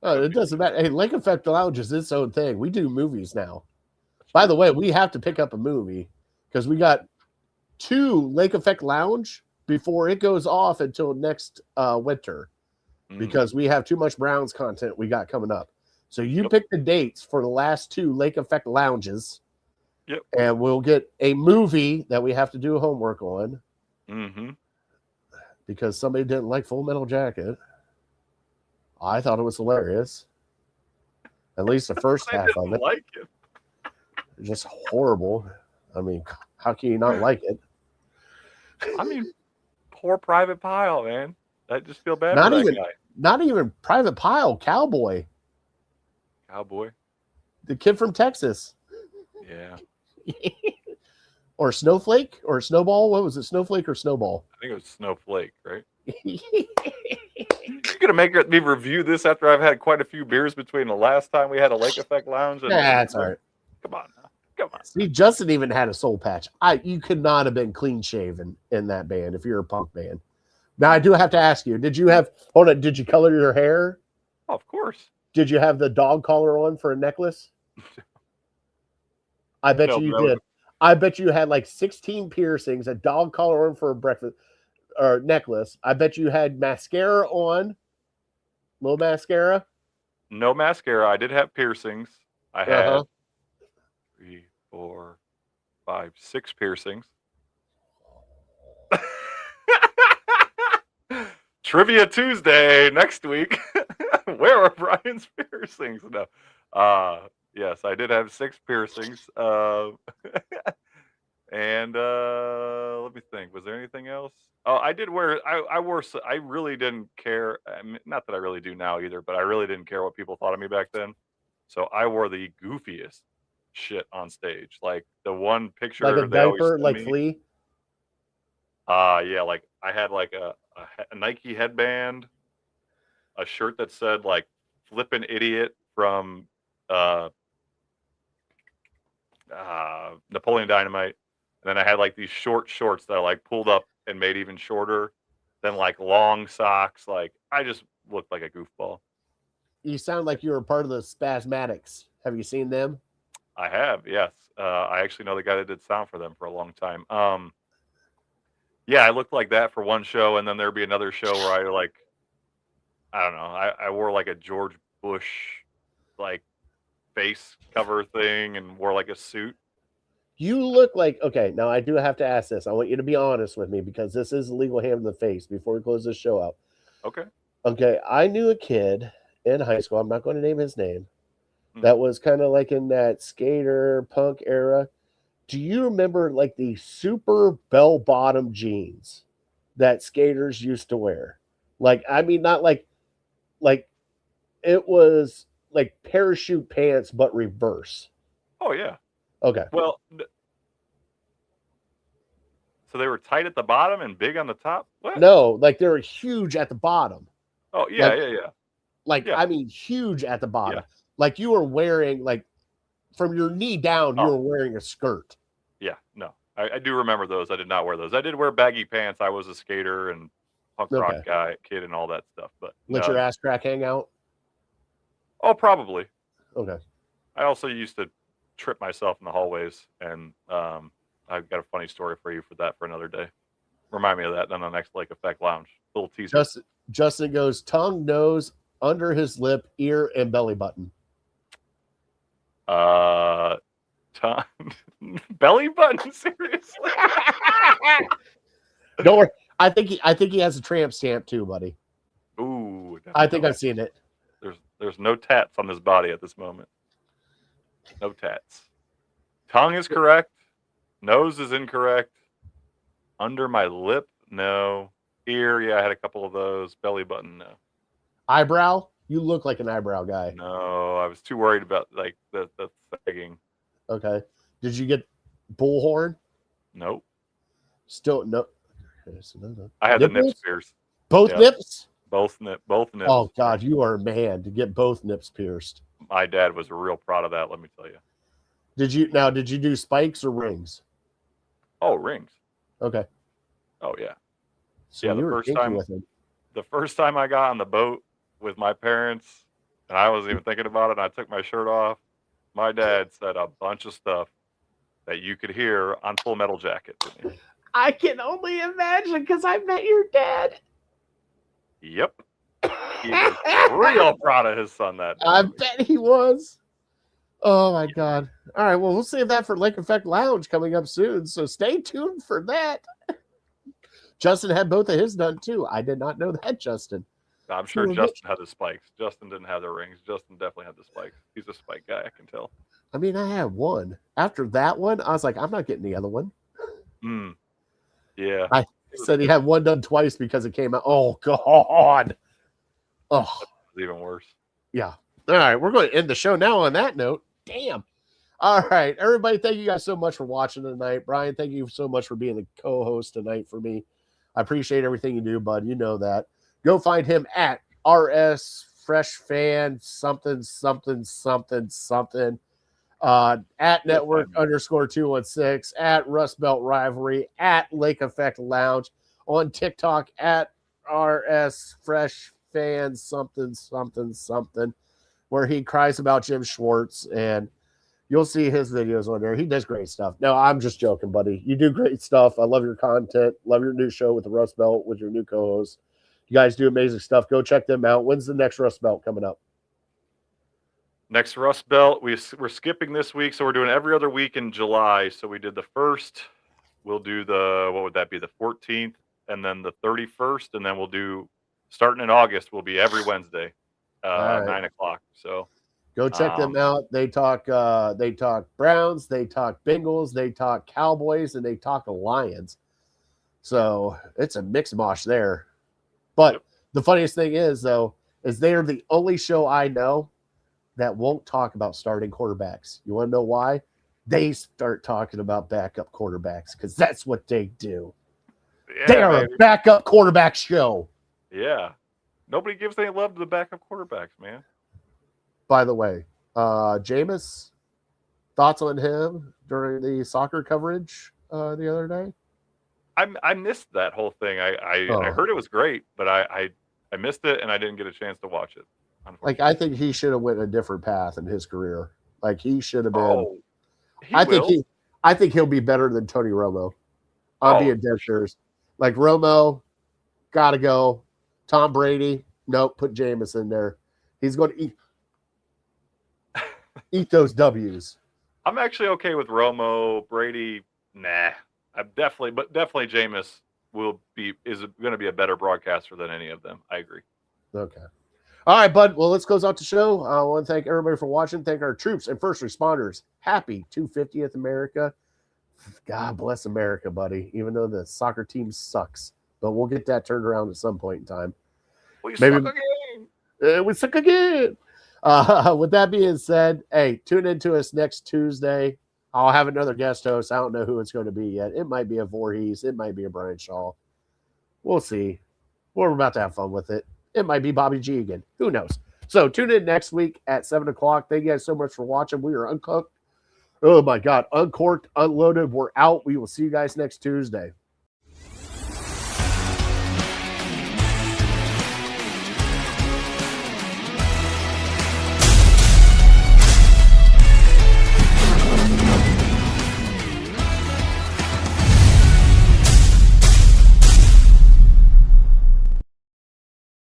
Oh, it doesn't matter. Hey, Lake Effect Lounge is its own thing. We do movies now. By the way, we have to pick up a movie because we got 2 Lake Effect Lounge before it goes off until next winter because we have too much Browns content we got coming up. So you pick the dates for the last 2 Lake Effect Lounges. Yep. And we'll get a movie that we have to do homework on. Mm-hmm. Because somebody didn't like Full Metal Jacket. I thought it was hilarious. At least the first half of it. Like it. Just horrible. I mean, how can you not like it? I mean, poor Private Pile, man. I just feel bad for that guy. Not even Private Pile, Cowboy. Cowboy? The kid from Texas. Yeah. Or Snowflake or Snowball. What was it? Snowflake or Snowball? I think it was Snowflake, right? You're going to make me review this after I've had quite a few beers between the last time we had a Lake Effect Lounge. And that's all right. Come on now. Come on. See, Justin even had a soul patch. You could not have been clean shaven in that band if you're a punk band. Now, I do have to ask you, did you color your hair? Oh, of course. Did you have the dog collar on for a necklace? I bet you did. I bet you had like 16 piercings, a dog collar on for a breakfast or necklace. I bet you had mascara on. Little mascara? No mascara. I did have piercings. I had 3, 4, 5, 6 piercings. Trivia Tuesday next week. Where are Brian's piercings? No. Yes, I did have 6 piercings. And let me think. Was there anything else? Oh, I did wear. I wore. I really didn't care. I mean, not that I really do now either, but I really didn't care what people thought of me back then. So I wore the goofiest shit on stage. Like the one Like a picture they always diaper, send like me. Flea. Yeah, like I had like a Nike headband, a shirt that said like "Flippin' Idiot" from uh, Napoleon Dynamite, and then I had like these short shorts that I like pulled up and made even shorter, then like long socks. Like I just looked like a goofball. You sound like you were part of the Spasmatics. Have you seen them? I have, yes. I actually know the guy that did sound for them for a long time. Yeah, I looked like that for one show, and then there'd be another show where I don't know, I wore like a George Bush like face cover thing and wore like a suit. You look like, okay, now I do have to ask this. I want you to be honest with me because this is a legal hand in the face before we close this show out. Okay. Okay, I knew a kid in high school. I'm not going to name his name. That was kind of like in that skater punk era. Do you remember like the super bell bottom jeans that skaters used to wear? Like, I mean, not like it was like parachute pants, but reverse. Oh yeah. Okay. Well, so they were tight at the bottom and big on the top? What? No, like they were huge at the bottom. Oh yeah, Like, yeah. I mean, huge at the bottom. Yeah. Like you were wearing, like from your knee down, you were wearing a skirt. Yeah, no. I do remember those. I did not wear those. I did wear baggy pants. I was a skater and punk rock kid and all that stuff. But let your ass crack hang out? Oh, probably. Okay. I also used to trip myself in the hallways, and I've got a funny story for you for that for another day. Remind me of that on the next Lake Effect Lounge. Little teaser. Justin goes tongue, nose, under his lip, ear, and belly button. Tongue, belly button. Seriously? Don't worry. I think he has a tramp stamp too, buddy. Ooh. I think I've seen it. There's no tats on this body at this moment. No tats. Tongue is correct. Nose is incorrect. Under my lip, no. Ear, yeah, I had a couple of those. Belly button, no. Eyebrow? You look like an eyebrow guy. No, I was too worried about like the thagging. Okay. Did you get bullhorn? Nope. Still no. I had the nips pierced. Both nips? Both nips. Oh God, you are a man to get both nips pierced. My dad was real proud of that, let me tell you. Did you do spikes or rings? Oh, rings. Okay. Oh yeah. So yeah, the first time I got on the boat with my parents, and I wasn't even thinking about it, and I took my shirt off, my dad said a bunch of stuff that you could hear on Full Metal Jacket to me. I can only imagine because I met your dad. Yep. He was real proud of his son that day. I bet he was. Oh my God. All right. Well, we'll save that for Lake Effect Lounge coming up soon. So stay tuned for that. Justin had both of his done too. I did not know that, Justin. I'm sure Justin had the spikes. Justin didn't have the rings. Justin definitely had the spikes. He's a spike guy, I can tell. I mean, I had one. After that one, I was like, I'm not getting the other one. Yeah. I said he had one done twice because it came out. Oh, God. Oh. That's even worse. Yeah. All right. We're going to end the show now on that note. Damn. All right. Everybody, thank you guys so much for watching tonight. Brian, thank you so much for being the co-host tonight for me. I appreciate everything you do, bud. You know that. Go find him at RS Fresh Fan something. At Network _216, at Rust Belt Rivalry, at Lake Effect Lounge, on TikTok at RS Fresh Fan something, where he cries about Jim Schwartz, and you'll see his videos on there. He does great stuff. No, I'm just joking, buddy. You do great stuff. I love your content. Love your new show with the Rust Belt with your new co-host. You guys do amazing stuff. Go check them out. When's the next Rust Belt coming up? Next Rust Belt, we're skipping this week, so we're doing every other week in July. So we did the 1st. We'll do what would that be, the 14th, and then the 31st, and then we'll do, starting in August, will be every Wednesday. right. 9 o'clock. So go check them out. They talk Browns, they talk Bengals, they talk Cowboys, and they talk Lions. So it's a mix mosh there. But the funniest thing is, though, is they are the only show I know that won't talk about starting quarterbacks. You want to know why? They start talking about backup quarterbacks because that's what they do. Yeah, they are a backup quarterback show. Yeah. Nobody gives any love to the backup quarterbacks, man. By the way, Jameis, thoughts on him during the soccer coverage the other day? I missed that whole thing. I heard it was great, but I missed it and I didn't get a chance to watch it. Like, I think he should have went a different path in his career. Like, he should have been. Oh, I think he'll be better than Tony Romo. I'm being dead serious. Like, Romo, gotta go. Tom Brady, nope, put Jameis in there. He's going to eat those W's. I'm actually okay with Romo, Brady. Nah, definitely Jameis is going to be a better broadcaster than any of them. I agree. Okay. All right, bud. Well, let's close out the show. I want to thank everybody for watching. Thank our troops and first responders. Happy 250th America. God bless America, buddy, even though the soccer team sucks. But we'll get that turned around at some point in time. We suck again. We suck again. With that being said, hey, tune in to us next Tuesday. I'll have another guest host. I don't know who it's going to be yet. It might be a Voorhees. It might be a Brian Shaw. We'll see. We're about to have fun with it. It might be Bobby G again. Who knows? So tune in next week at 7 o'clock. Thank you guys so much for watching. We are uncooked. Oh, my God. Uncorked, unloaded. We're out. We will see you guys next Tuesday.